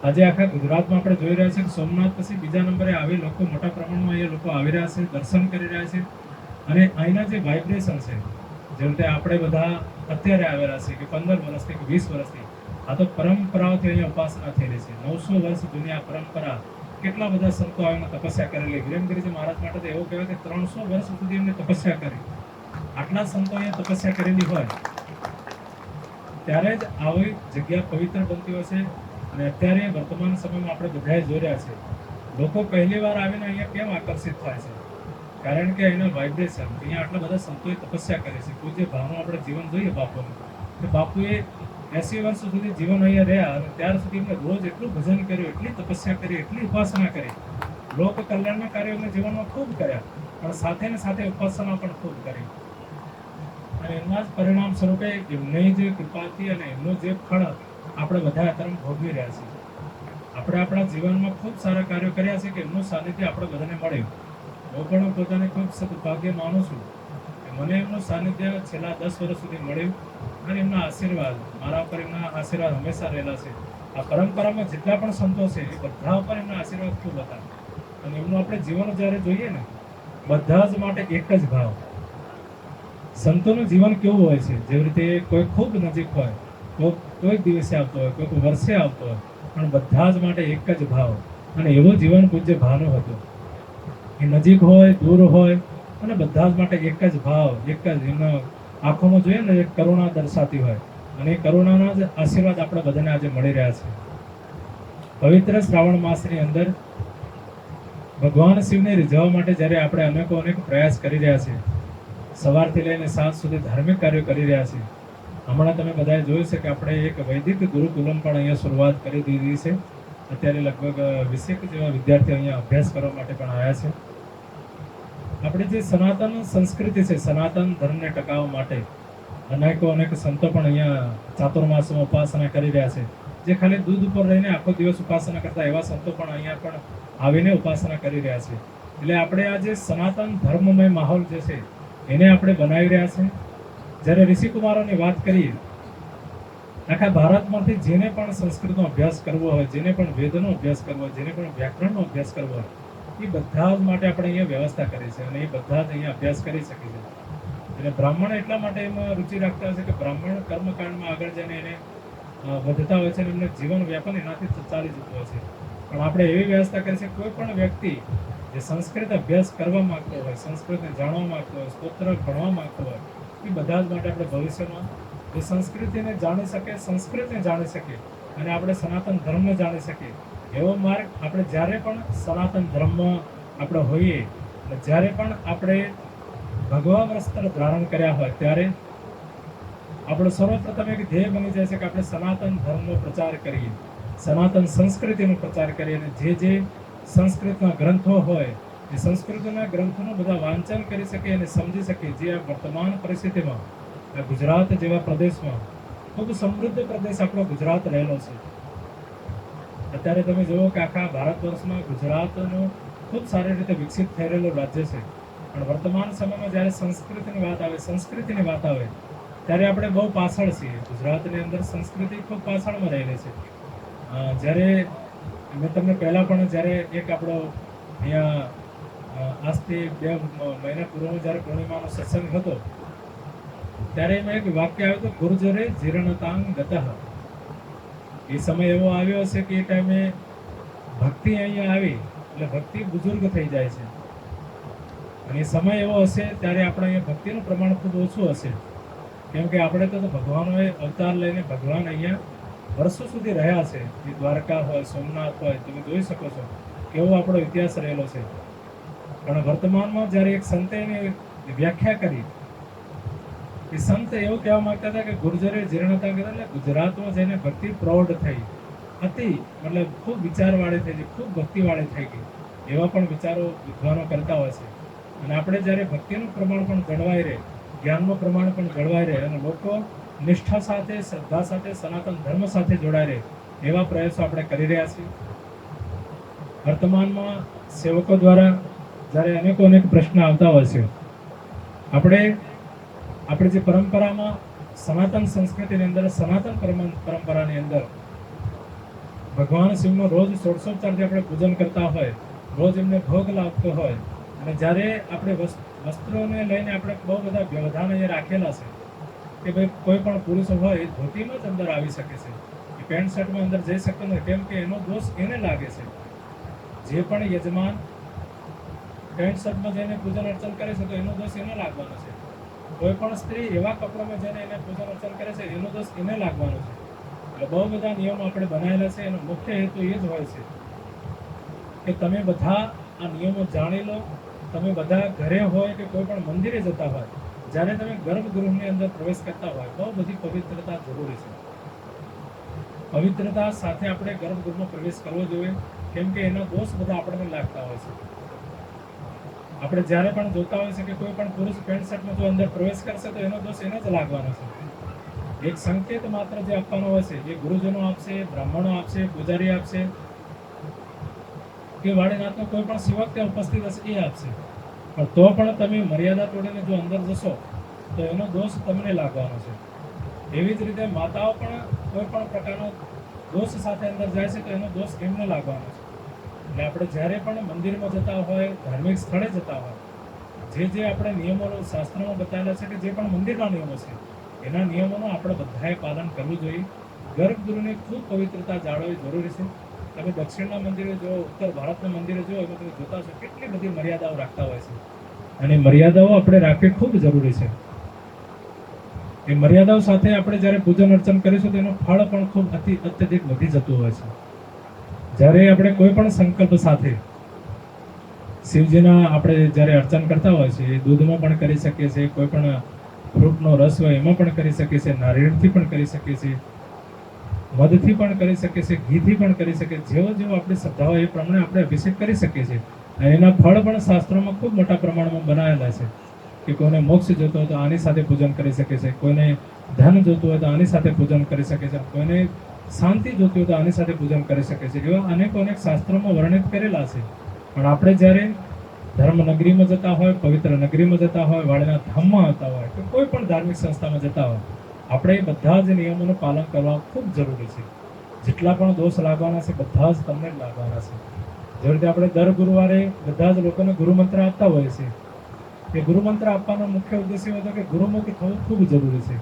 આજે આખા ગુજરાતમાં આપણે જોઈ રહ્યા છીએ. સોમનાથ પછી બીજા નંબરે આવી લોકો મોટા પ્રમાણમાં અહીંયા લોકો આવી રહ્યા છે, દર્શન કરી રહ્યા છે અને અહીંના જે વાઇબ્રેશન છે, જેમ કે આપણે બધા અત્યારે આવેલા છે કે 15 વર્ષથી કે 20 વર્ષથી, આ તો પરંપરાઓથી અહીંયા ઉપાસના થઈ રહી છે. 900 વર્ષ જૂની આ પરંપરા, કેટલા બધા સંતો આવીને તપસ્યા કરેલી. વિરેમગીરીજી મહારાજ માટે તો એવું કહેવાય કે 300 વર્ષ સુધી એમને તપસ્યા કરી. આટલા સંતો અહીંયા તપસ્યા કરેલી હોય ત્યારે જ આવી જગ્યા પવિત્ર બનતી હોય છે. અને અત્યારે વર્તમાન સમયમાં આપણે બધાએ જોઈ રહ્યા છે લોકો પહેલી વાર આવીને અહીંયા કેમ આકર્ષિત થાય છે? કારણ કે અહીંના વાઇબ્રેશન, અહીંયા આટલા બધા સંતોએ તપસ્યા કરી છે. પૂજ્ય ભાવનું આપણે જીવન જોઈએ બાપુનું, કે બાપુએ 80 વર્ષ સુધી જીવન અહીંયા રહ્યા અને ત્યાર સુધી એમને રોજ એટલું ભજન કર્યું, એટલી તપસ્યા કરી, એટલી ઉપાસના કરી. લોક કલ્યાણના કાર્યો એમને જીવનમાં ખૂબ કર્યા, પણ સાથે ને સાથે ઉપાસના પણ ખૂબ કરી. અને એમના જ પરિણામ સ્વરૂપે એમની જે કૃપાથી અને એમનું જે ફળ આપણે બધા અત્યારે ભોગવી રહ્યા છીએ. આપણે આપણા જીવનમાં ખૂબ સારા કાર્યો કર્યા છે કે એમનું સાનિધ્ય આપણે બધાને મળ્યું. હું પણ પોતાને ખૂબ સદભાગ્ય માનું છું કે મને એમનું સાનિધ્ય છેલ્લા 10 વર્ષ સુધી મળ્યું અને એમના આશીર્વાદ, મારા ઉપર એમના આશીર્વાદ હંમેશા રહેલા છે. આ પરંપરામાં જેટલા પણ સંતો છે એ બધા ઉપર એમના આશીર્વાદ ખૂબ હતા. અને એમનું આપણે જીવન જ્યારે જોઈએ ને, બધા જ માટે એક જ ભાવ. સંતોનું જીવન કેવું હોય છે, જેવી રીતે કોઈ ખૂબ નજીક હોય, કોઈક દિવસે આવતો હોય, કોઈક વર્ષે આવતો હોય, પણ બધા જ માટે એક જ ભાવ. અને એવું જીવન પૂજ્ય ભાવનું હતું. એ નજીક હોય, દૂર હોય, અને બધા જ માટે એક જ ભાવ, એક જ એમના આંખોમાં જોઈએ ને એક કરુણા દર્શાતી હોય. અને એ કરુણાના જ આશીર્વાદ આપણે બધાને આજે મળી રહ્યા છે. પવિત્ર શ્રાવણ માસની અંદર ભગવાન શિવને રીઝવવા માટે જ્યારે આપણે અનેક પ્રયાસ કરી રહ્યા છીએ, સવારથી લઈને સાંજ સુધી ધાર્મિક કાર્યો કરી રહ્યા છીએ. હમણાં તમે બધાએ જોયું છે કે આપણે એક વૈદિક ગુરુકુલમ પણ અહીંયા શરૂઆત કરી દીધી છે. અત્યારે લગભગ 20 જેવા વિદ્યાર્થીઓ અહીંયા અભ્યાસ કરવા માટે પણ આવ્યા છે. આપણે જે સનાતન સંસ્કૃતિ છે, સનાતન ધર્મને ટકાવવા માટે અનેક સંતો પણ અહીંયા ચાતુર્માસમાં ઉપાસના કરી રહ્યા છે. જે ખાલી દૂધ ઉપર રહીને આખો દિવસ ઉપાસના કરતા એવા સંતો પણ અહીંયા પણ આવીને ઉપાસના કરી રહ્યા છે. એટલે આપણે આ જે સનાતન ધર્મમય માહોલ જે છે એને આપણે બનાવી રહ્યા છે. જ્યારે ઋષિકુમારોની વાત કરીએ, આખા ભારતમાંથી જેને પણ સંસ્કૃતનો અભ્યાસ કરવો હોય, જેને પણ વેદનો અભ્યાસ કરવો હોય, જેને પણ વ્યાકરણનો અભ્યાસ કરવો હોય, એ બધા જ માટે આપણે અહીંયા વ્યવસ્થા કરી છે. અને એ બધા જ અહીંયા અભ્યાસ કરી શકે છે. અને બ્રાહ્મણ એટલા માટે એમાં રુચિ રાખતા હોય છે કે બ્રાહ્મણ કર્મકાંડમાં આગળ જઈને એને વધતા હોય છે અને એમને જીવન વ્યાપન એનાથી ચાલી જતું હોય છે. પણ આપણે એવી વ્યવસ્થા કરી છે, કોઈ પણ વ્યક્તિ જે સંસ્કૃત અભ્યાસ કરવા માંગતો હોય, સંસ્કૃતને જાણવા માંગતો હોય, સ્તોત્ર ભણવા માંગતો હોય, એ બધા જ માટે આપણે ભવિષ્યમાં એ સંસ્કૃતિને જાણી શકે, સંસ્કૃતને જાણી શકે અને આપણે સનાતન ધર્મને જાણી શકીએ એવો માર્ગ આપણે જ્યારે પણ સનાતન ધર્મમાં આપણે હોઈએ અને જ્યારે પણ આપણે ભગવા વસ્ત્ર ધારણ કર્યા હોય ત્યારે આપણો સર્વપ્રથમ એક ધ્યેય બની જાય છે કે આપણે સનાતન ધર્મનો પ્રચાર કરીએ, સનાતન સંસ્કૃતિનો પ્રચાર કરીએ. અને જે સંસ્કૃતના ગ્રંથો હોય એ સંસ્કૃતના ગ્રંથોનું બધા વાંચન કરી શકીએ અને સમજી શકીએ. જે આ વર્તમાન પરિસ્થિતિમાં આ ગુજરાત જેવા પ્રદેશમાં ખૂબ સમૃદ્ધ પ્રદેશ આપણો ગુજરાત રહેલો છે. અત્યારે તમે જુઓ કે આખા ભારત વર્ષમાં ગુજરાતનું ખૂબ સારી રીતે વિકસિત થઈ રહેલું રાજ્ય છે. પણ વર્તમાન સમયમાં જ્યારે સંસ્કૃતિની વાત આવે, સંસ્કૃતિની વાત આવે ત્યારે આપણે બહુ પાછળ છીએ. ગુજરાતની અંદર સંસ્કૃતિ ખૂબ પાછળમાં રહેલી છે. જ્યારે મેં તમને પહેલાં પણ જ્યારે એક આપણો અહીંયા આજથી 2 મહિના પૂર્વમાં જ્યારે પૂર્ણિમાનો સત્સંગ હતો ત્યારે એમાં એક વાક્ય આવ્યું હતું, ગુર્જરે જીર્ણતાંગ ગતઃ. એ સમય એવો આવ્યો હશે કે એ ટાઈમે ભક્તિ અહીંયા આવી એટલે ભક્તિ બુઝુર્ગ થઈ જાય છે. અને એ સમય એવો હશે ત્યારે આપણે અહીંયા ભક્તિનું પ્રમાણ ખૂબ ઓછું હશે. કેમ કે આપણે તો ભગવાનોએ અવતાર લઈને ભગવાન અહીંયા વર્ષો સુધી રહ્યા છે. એ દ્વારકા હોય, સોમનાથ હોય, તમે જોઈ શકો છો કેવો આપણો ઇતિહાસ રહેલો છે. પણ વર્તમાનમાં જ્યારે એક સંતે એની વ્યાખ્યા કરી, એ સંત એવું કહેવા માંગતા હતા કે ગુર્જરે જીર્ણતા કરી એટલે ગુજરાતમાં જઈને ભક્તિ પ્રૌઢ થઈ હતી, મતલબ ખૂબ વિચારવાળી થઈ ગઈ, ખૂબ ભક્તિવાળી થઈ ગઈ. એવા પણ વિચારો વિદ્વાનો કરતા હોય છે. અને આપણે જ્યારે ભક્તિનું પ્રમાણ પણ જળવાઈ રહે, જ્ઞાનનું પ્રમાણ પણ જળવાઈ રહે અને લોકો નિષ્ઠા સાથે, શ્રદ્ધા સાથે, સનાતન ધર્મ સાથે જોડાઈ રહે એવા પ્રયાસો આપણે કરી રહ્યા છીએ. વર્તમાનમાં સેવકો દ્વારા જ્યારે અનેક પ્રશ્ન આવતા હોય છે, આપણે જે પરંપરામાં સનાતન સંસ્કૃતિની અંદર, સનાતન પરંપરાની અંદર ભગવાન શિવનો રોજ 16 ઉપચારથી આપણે પૂજન કરતા હોય, રોજ એમને ભોગ લાગતો હોય અને જ્યારે આપણે વસ્ત્રોને લઈને આપણે બહુ બધા વ્યવધાન અહીંયા રાખેલા છે કે ભાઈ કોઈ પણ પુરુષ હોય એ ધોતીમાં જ અંદર આવી શકે છે, એ પેન્ટ શર્ટમાં અંદર જઈ શકતો નથી. કેમ કે એનો દોષ એને લાગે છે. જે પણ યજમાન પેન્ટ શર્ટમાં જઈને પૂજન અર્ચન કરે છે તો એનો દોષ એને લાગવાનો છે. કોઈ પણ સ્ત્રી એવા કપડામાં જઈને એને પૂજન અર્ચન કરે છે એનો દોષ એને લાગવાનો છે. એટલે બહુ બધા નિયમો આપણે બનાવેલા છે. એનો મુખ્ય હેતુ એ જ હોય છે કે તમે બધા આ નિયમો જાણી લો. તમે બધા ઘરે હોય કે કોઈ પણ મંદિરે જતા હોય, જ્યારે તમે ગર્ભગૃહની અંદર પ્રવેશ કરતા હોય બહુ બધી પવિત્રતા જરૂરી છે. પવિત્રતા સાથે આપણે ગર્ભગૃહમાં પ્રવેશ કરવો જોઈએ. કેમ કે એના દોષ બધા આપણને લાગતા હોય છે. આપણે જ્યારે પણ જોતા હોય છે કે કોઈ પણ પુરુષ પેન્ટ શર્ટમાં જો અંદર પ્રવેશ કરશે તો એનો દોષ એને જ લાગવાનો છે. એક સંકેત માત્ર જે આપવાનો હોય છે એ ગુરુજનો આપશે, બ્રાહ્મણો આપશે, પૂજારી આપશે કે વાડીનાથનો કોઈ પણ સેવક ત્યાં ઉપસ્થિત હશે એ આપશે. પણ તો પણ તમે મર્યાદા તોડીને જો અંદર જશો તો એનો દોષ તમને લાગવાનો છે. એવી જ રીતે માતાઓ પણ કોઈ પણ પ્રકારનો દોષ સાથે અંદર જાય છે તો એનો દોષ એમને લાગવાનો છે. એટલે આપણે જ્યારે પણ મંદિરમાં જતા હોય, ધાર્મિક સ્થળે જતા હોય, જે આપણે નિયમો શાસ્ત્રોમાં બતાવેલા છે કે જે પણ મંદિરના નિયમો છે એના નિયમોનું આપણે બધાએ પાલન કરવું જોઈએ. ગર્ભગૃહની ખૂબ પવિત્રતા જાળવવી જરૂરી છે. તમે દક્ષિણના મંદિરે જો, ઉત્તર ભારતના મંદિરે જો, એમાં તમે જોતા હશો કેટલી બધી મર્યાદાઓ રાખતા હોય છે, અને મર્યાદાઓ આપણે રાખવી ખૂબ જરૂરી છે. એ મર્યાદાઓ સાથે આપણે જ્યારે પૂજન અર્ચન કરીશું તો એનું ફળ પણ ખૂબ અત્યધિક વધી જતું હોય છે. જ્યારે આપણે કોઈ પણ સંકલ્પ સાથે શિવજીના આપણે જ્યારે અર્ચન કરતા હોય છે, એ દૂધમાં પણ કરી શકીએ છીએ, કોઈ પણ ફ્રૂટનો રસ હોય એમાં પણ કરી શકીએ છીએ, નારિયેળથી પણ કરી શકીએ છીએ, મધથી પણ કરી શકીએ છીએ, ઘીથી પણ કરી શકીએ. જેવો જેવો આપણી શ્રદ્ધા હોય એ પ્રમાણે આપણે અભિષેક કરી શકીએ છીએ. અને એના ફળ પણ શાસ્ત્રોમાં ખૂબ મોટા પ્રમાણમાં બનાવેલા છે કે કોઈને મોક્ષ જોતો હોય તો આની સાથે પૂજન કરી શકે છે, કોઈને ધન જોતું હોય તો આની સાથે પૂજન કરી શકે છે, કોઈને શાંતિ જોતી હોય તો આની સાથે પૂજન કરી શકે છે. એવા અનેક શાસ્ત્રોમાં વર્ણિત કરેલા છે. પણ આપણે જ્યારે ધર્મ નગરીમાં જતા હોય, પવિત્ર નગરીમાં જતા હોય, વાળીના ધામમાં આવતા હોય કે કોઈ પણ ધાર્મિક સંસ્થામાં જતા હોય, આપણે એ બધા જ નિયમોનું પાલન કરવા ખૂબ જરૂરી છે. જેટલા પણ દોષ લાગવાના છે બધા જ તમને લાગવાના છે. જેવી રીતે આપણે દર ગુરુવારે બધા જ લોકોને ગુરુમંત્ર આપતા હોઈએ છીએ. એ ગુરુમંત્ર આપવાનો મુખ્ય ઉદ્દેશ્ય હતો કે ગુરુમુખ થવું ખૂબ જરૂરી છે.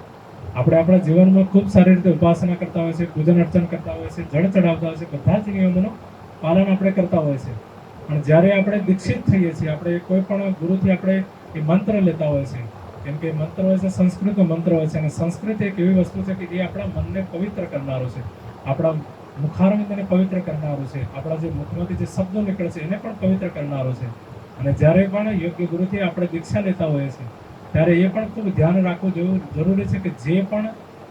આપણે આપણા જીવનમાં ખૂબ સારી રીતે ઉપાસના કરતા હોય છે, પૂજન અર્ચન કરતા હોય છે, જળ ચડાવતા હોય છે, બધા જ નિયમોનું પાલન આપણે કરતા હોય છે. પણ જ્યારે આપણે દીક્ષિત થઈએ છીએ, આપણે કોઈ પણ ગુરુથી આપણે એ મંત્ર લેતા હોય છે, કેમ કે મંત્ર હોય છે સંસ્કૃતનો મંત્ર હોય છે, અને સંસ્કૃત એક એવી વસ્તુ છે કે જે આપણા મનને પવિત્ર કરનારું છે, આપણા મુખારવિંદને પવિત્ર કરનારું છે, આપણા જે મુખમાંથી જે શબ્દો નીકળે છે એને પણ પવિત્ર કરનારું છે. અને જ્યારે પણ યોગ્ય ગુરુથી આપણે દીક્ષા લેતા હોઈએ છીએ ત્યારે એ પણ ખૂબ ધ્યાન રાખવું જરૂરી છે કે જે પણ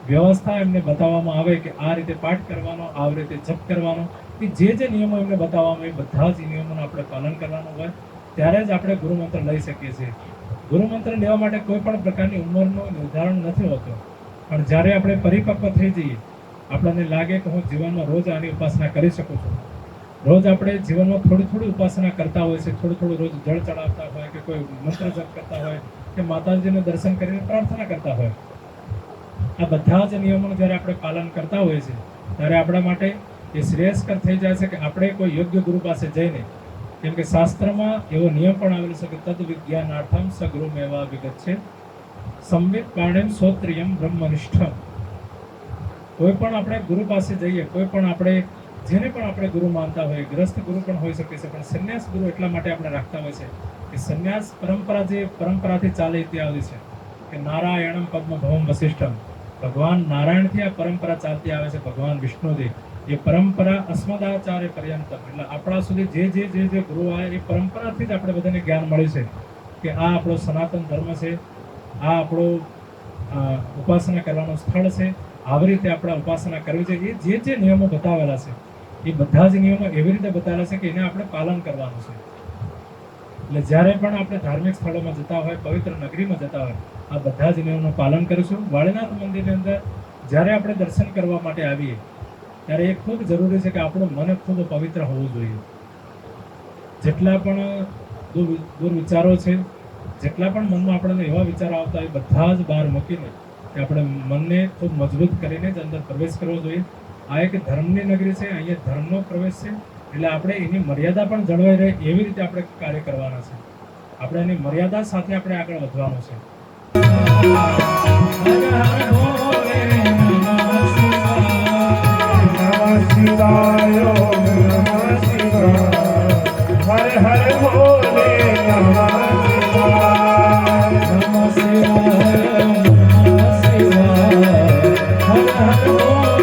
વ્યવસ્થા એમને બતાવવામાં આવે કે આ રીતે પાઠ કરવાનો, આ રીતે જપ કરવાનો, કે જે નિયમો એમને બતાવવામાં આવે બધા જ નિયમોનું આપણે પાલન કરવાનું હોય ત્યારે જ આપણે ગુરુમંત્ર લઈ શકીએ છીએ. ગુરુમંત્ર લેવા માટે કોઈ પણ પ્રકારની ઉંમરનું નિર્ધારણ નથી હોતું. પણ જ્યારે આપણે પરિપક્વ થઈ જઈએ, આપણને લાગે કે હું જીવનમાં રોજ આની ઉપાસના કરી શકું છું, રોજ આપણે જીવનમાં થોડી ઉપાસના કરતા હોય છે, થોડું રોજ જળ ચડાવતા હોય કે કોઈ મંત્ર જપ કરતા હોય કે માતાજીને દર્શન કરીને પ્રાર્થના કરતા હોય, આ બધા જ નિયમોનું જ્યારે આપણે પાલન કરતા હોઈએ છીએ ત્યારે આપણા માટે એ શ્રેયસ્કર થઈ જાય છે કે આપણે કોઈ યોગ્ય ગુરુ પાસે જઈને, કેમ કે શાસ્ત્રમાં એવો નિયમ પણ આવેલો છે કે તદ વિજ્ઞાનાર્થમ સગુરુમેવા વિગત છે સંવિત પાણેમ શ્રોત્રિયમ બ્રહ્મનિષ્ઠમ. કોઈ પણ આપણે ગુરુ પાસે જઈએ, કોઈ પણ આપણે જેને પણ આપણે ગુરુ માનતા હોય, ગ્રસ્ત ગુરુ પણ હોઈ શકે છે, પણ સંન્યાસ ગુરુ એટલા માટે આપણે રાખતા હોય છે કે સંન્યાસ પરંપરા જે પરંપરાથી ચાલે તે આવી છે કે નારાયણમ પદ્મભવમ વસિષ્ઠમ, ભગવાન નારાયણથી આ પરંપરા ચાલતી આવે છે, ભગવાન વિષ્ણુથી. એ પરંપરા અસ્મદાચાર્ય પર્યંત, એટલે આપણા સુધી જે ગુરુ આવે એ પરંપરાથી જ આપણે બધાને જ્ઞાન મળે છે કે આ આપણો સનાતન ધર્મ છે, આ આપણો ઉપાસના કરવાનું સ્થળ છે, આવી રીતે આપણે ઉપાસના કરવી છે. એ જે નિયમો બતાવેલા છે એ બધા જ નિયમો એવી રીતે બતાવેલા છે કે એને આપણે પાલન કરવાનું છે. એટલે જ્યારે પણ આપણે ધાર્મિક સ્થળોમાં જતા હોય, પવિત્ર નગરીમાં જતા હોય, આ બધા જ નિયમોનું પાલન કરીશું. વાળીનાથ મંદિરની અંદર જ્યારે આપણે દર્શન કરવા માટે આવીએ ત્યારે એ ખૂબ જરૂરી છે કે આપણું મન ખૂબ પવિત્ર હોવું જોઈએ. જેટલા પણ દુર્વિચારો છે, જેટલા પણ મનમાં આપણને એવા વિચારો આવતા હોય બધા જ બહાર મૂકીને કે આપણે મનને ખૂબ મજબૂત કરીને જ અંદર પ્રવેશ કરવો જોઈએ. આ એક ધર્મની નગરી છે, અહીંયા ધર્મનો પ્રવેશ છે, એટલે આપણે એની મર્યાદા પણ જળવાઈ રહે એવી રીતે આપણે કાર્ય કરવાના છે. આપણે એની મર્યાદા સાથે આપણે આગળ વધવાનું છે. શિવાય નમઃ શિવાય, હર હર ભોલે નમઃ શિવાય, નમઃ શિવાય નમઃ શિવાય, હર હર ભોલે નમઃ શિવાય,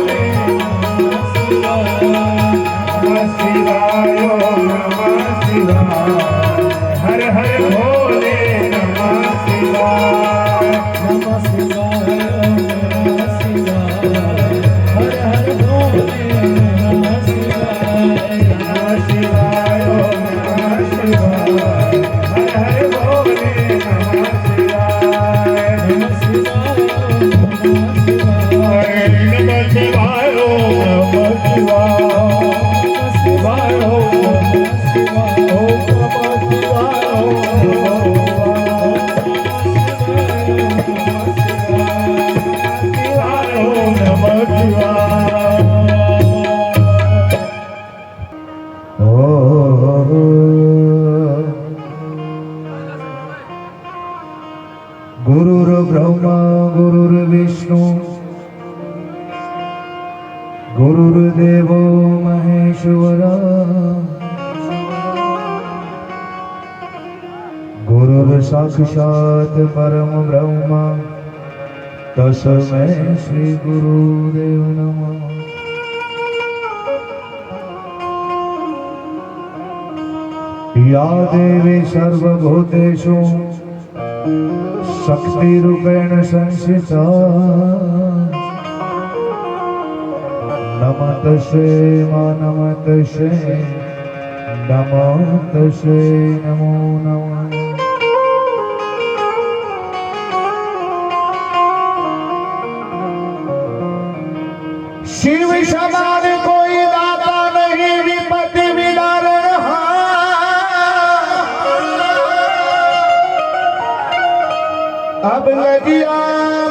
નમઃ શિવાય નમઃ શિવાય, હર હર ભોલે નમઃ શિવાય, નમઃ શિવાય નમઃ શિવાય, હર હર ભોલે નમઃ શિવાય, નમઃ શિવાય નમઃ શિવાય, હર હર गुरुर्ब्रह्मा गुरुर्विष्णु गुरुर्देवो महेश्वरा गुरुर्साक्षात् परम ब्रह्म तस्मै श्री गुरुदेव नमः। या देवी सर्वभूतेषु शक्तिरूपेण संस्थिता नमस्तस्यै मा नमस्तस्यै नमस्तस्यै नमो नमः। शिव समान कोई दाता नहीं विपत्ति विदारण अब नदिया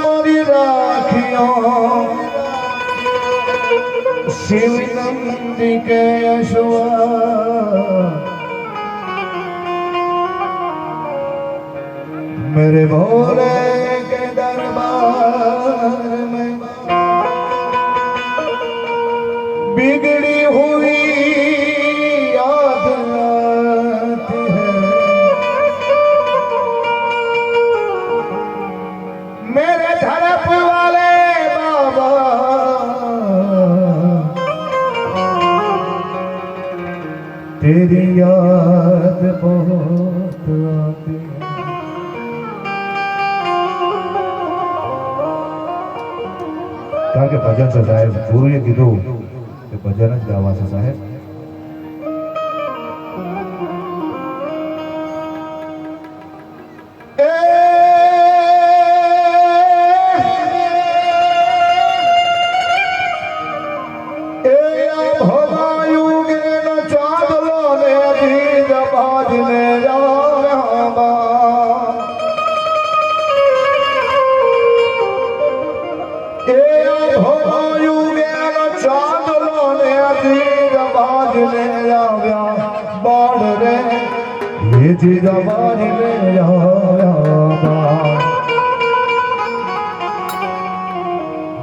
मोरी राखियों शिव नंदी के अश्वा मेरे भोले के दरबार में बिगड़ी हुई याद आती है मेरे धड़प वाले बाबा तेरी याद बहुत आती है। કારણ કે ભજન છે સાહેબ, ગુરુએ કીધું કે ભજન જ ગાવા છે સાહેબ।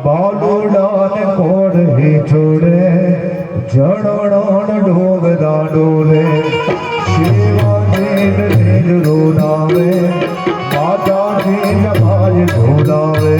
बालूडान कोड ही छोड़े जड़ोड़ डोग दाडोले शिवाजी नील रोनावे माता जी जबाज ढोलावे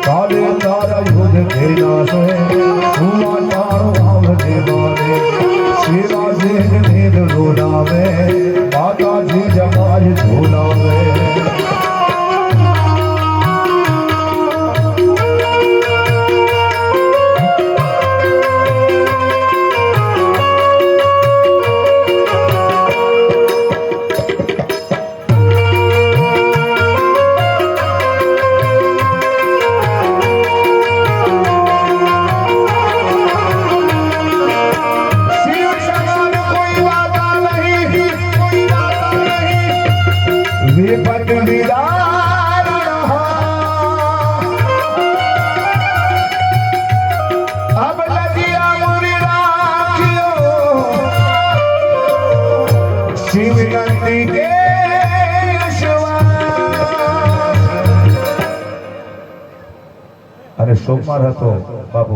काले तारा युग खेला से सुमा चारो आव देवाने शिवा से અને સોમવાર હતો બાબુ,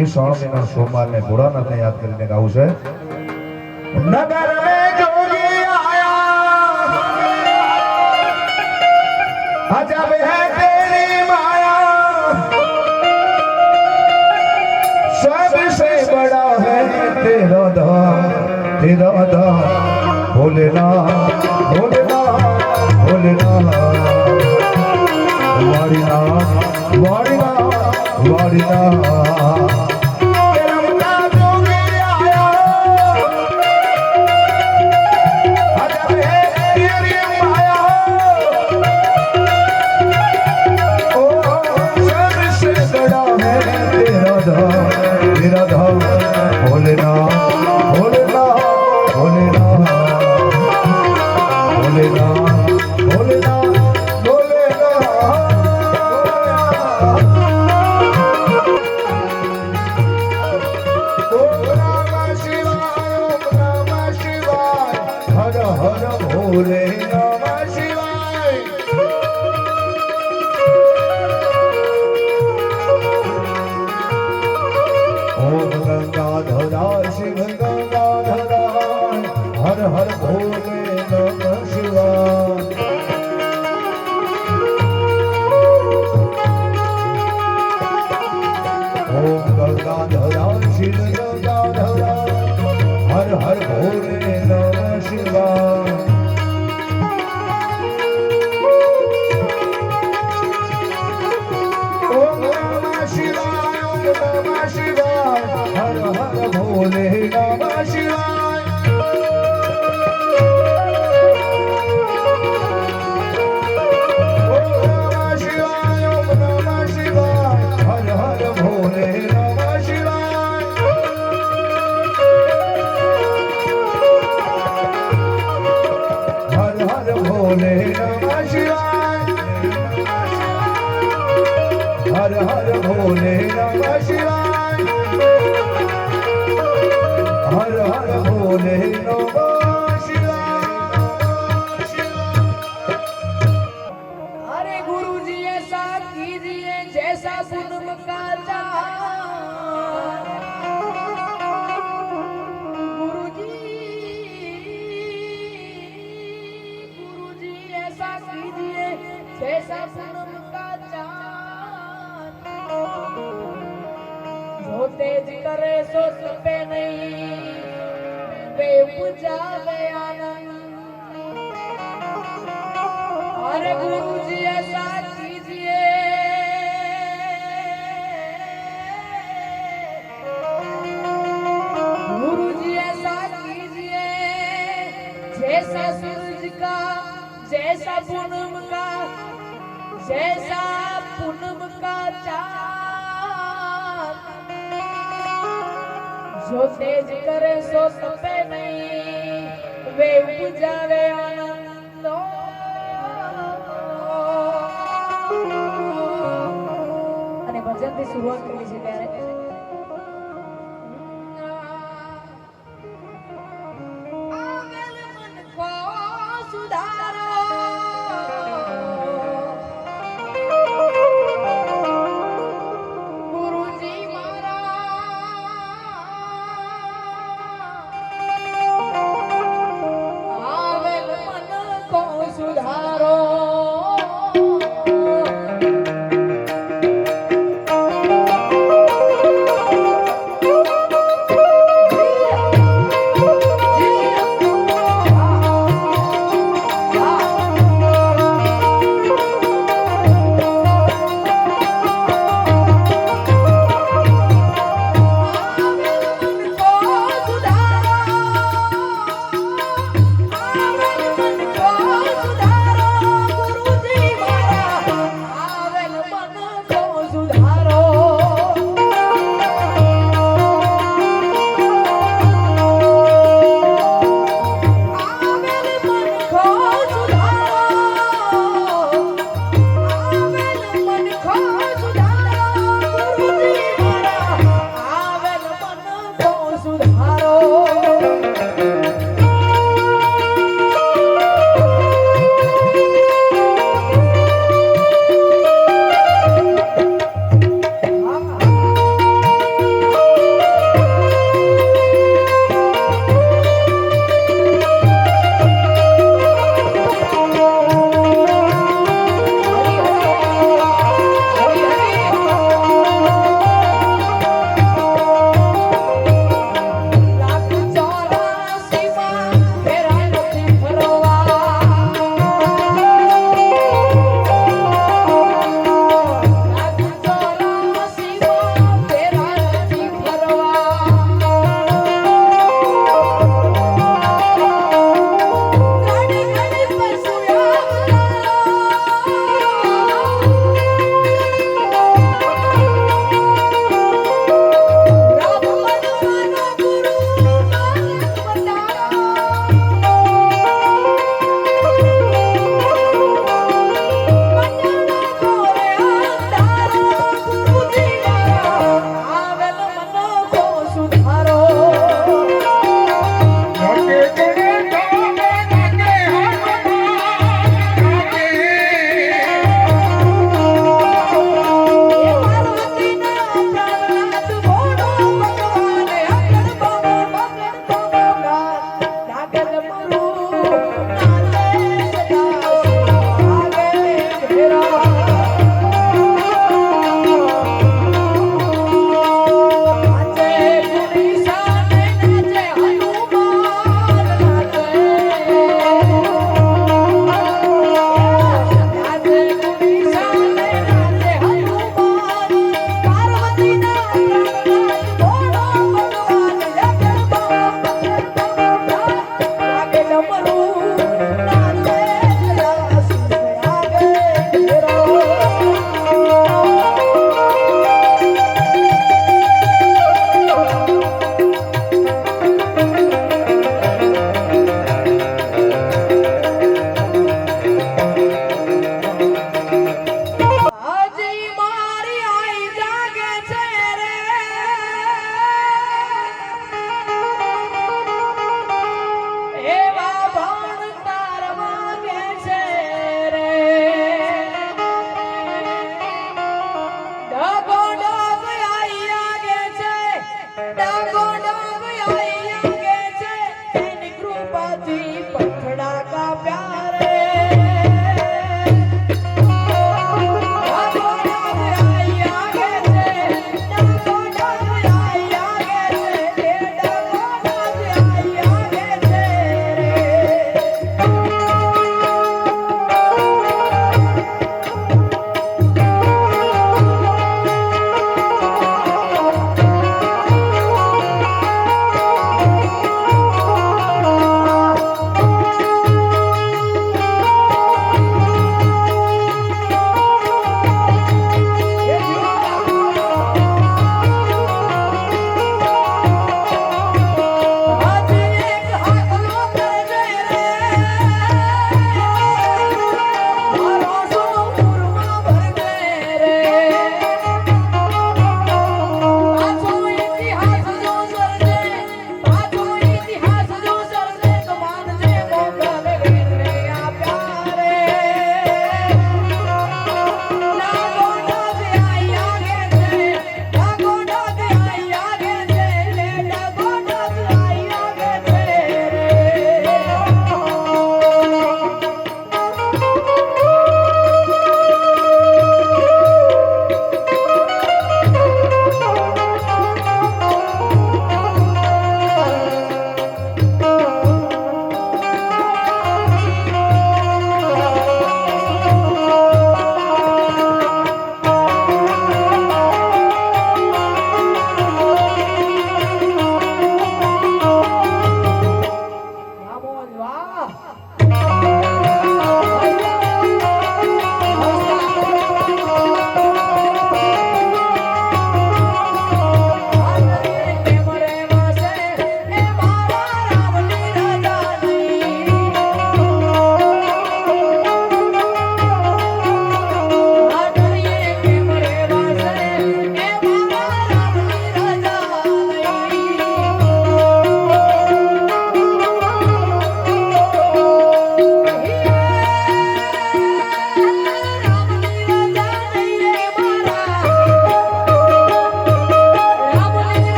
એ 3 મહિના સોમવાર ને ભોળાનાથને યાદ કરીને ગાવું છે. નગર મેં જોગી આયા, અજબ હૈ તેરી માયા, सबसे बड़ा है तेरा धाम, तेरा धाम. भोलेनाथ भोलेनाथ भोलेनाथ, वारीनाथ वारीनाथ वारीनाथ. रमता जोगी आया, अजब है तेरी माया, ओ सबसे बड़ा है तेरा धाम, तेरा धाम. भोलेनाथ भोलेनाथ भोलेनाथ भोलेनाथ भोलेनाथ भोलेनाथ. ओम नमः शिवाय, ओम नमः शिवाय, हर हर भोले नमः शिवाय. ओम गंगाधरा शिव गंगाधरा, हर हर भोले नमः शिवाय. ओम गंगाधरा शिव गंगाधरा, हर हर भोले नमः शिवाय. ओम नमः शिवाय, ओम नमः शिवाय, हर हर भोले नमः शिवाय. ओम नमः शिवाय, ओम नमः शिवाय, हर हर भोले नमः शिवाय. हर हर भोले नमः शिवाय, हर हर भोले नमः शिवाय, हर हर भोले नमः शिवाय. अरे गुरु जी ऐसा कीजिए जैसा पूनम का चाँद। गुरु जी ऐसा कीजिए जैसा पूनम का चाँद। जो तेज करे सो पे नहीं, बेउपजावे आनंद। अरे गुरु जी ऐसा कीजिए गुरु जी ऐसा कीजिए जैसा सूरज का, जैसा पूनम का, जैसा पूनम का चाँद। जो तेज करे सो तपे नहीं, वे उपजावे आनंदो। અને ભજનથી શરૂઆત કરી છે ત્યારે આવેલ મન કો સુધાર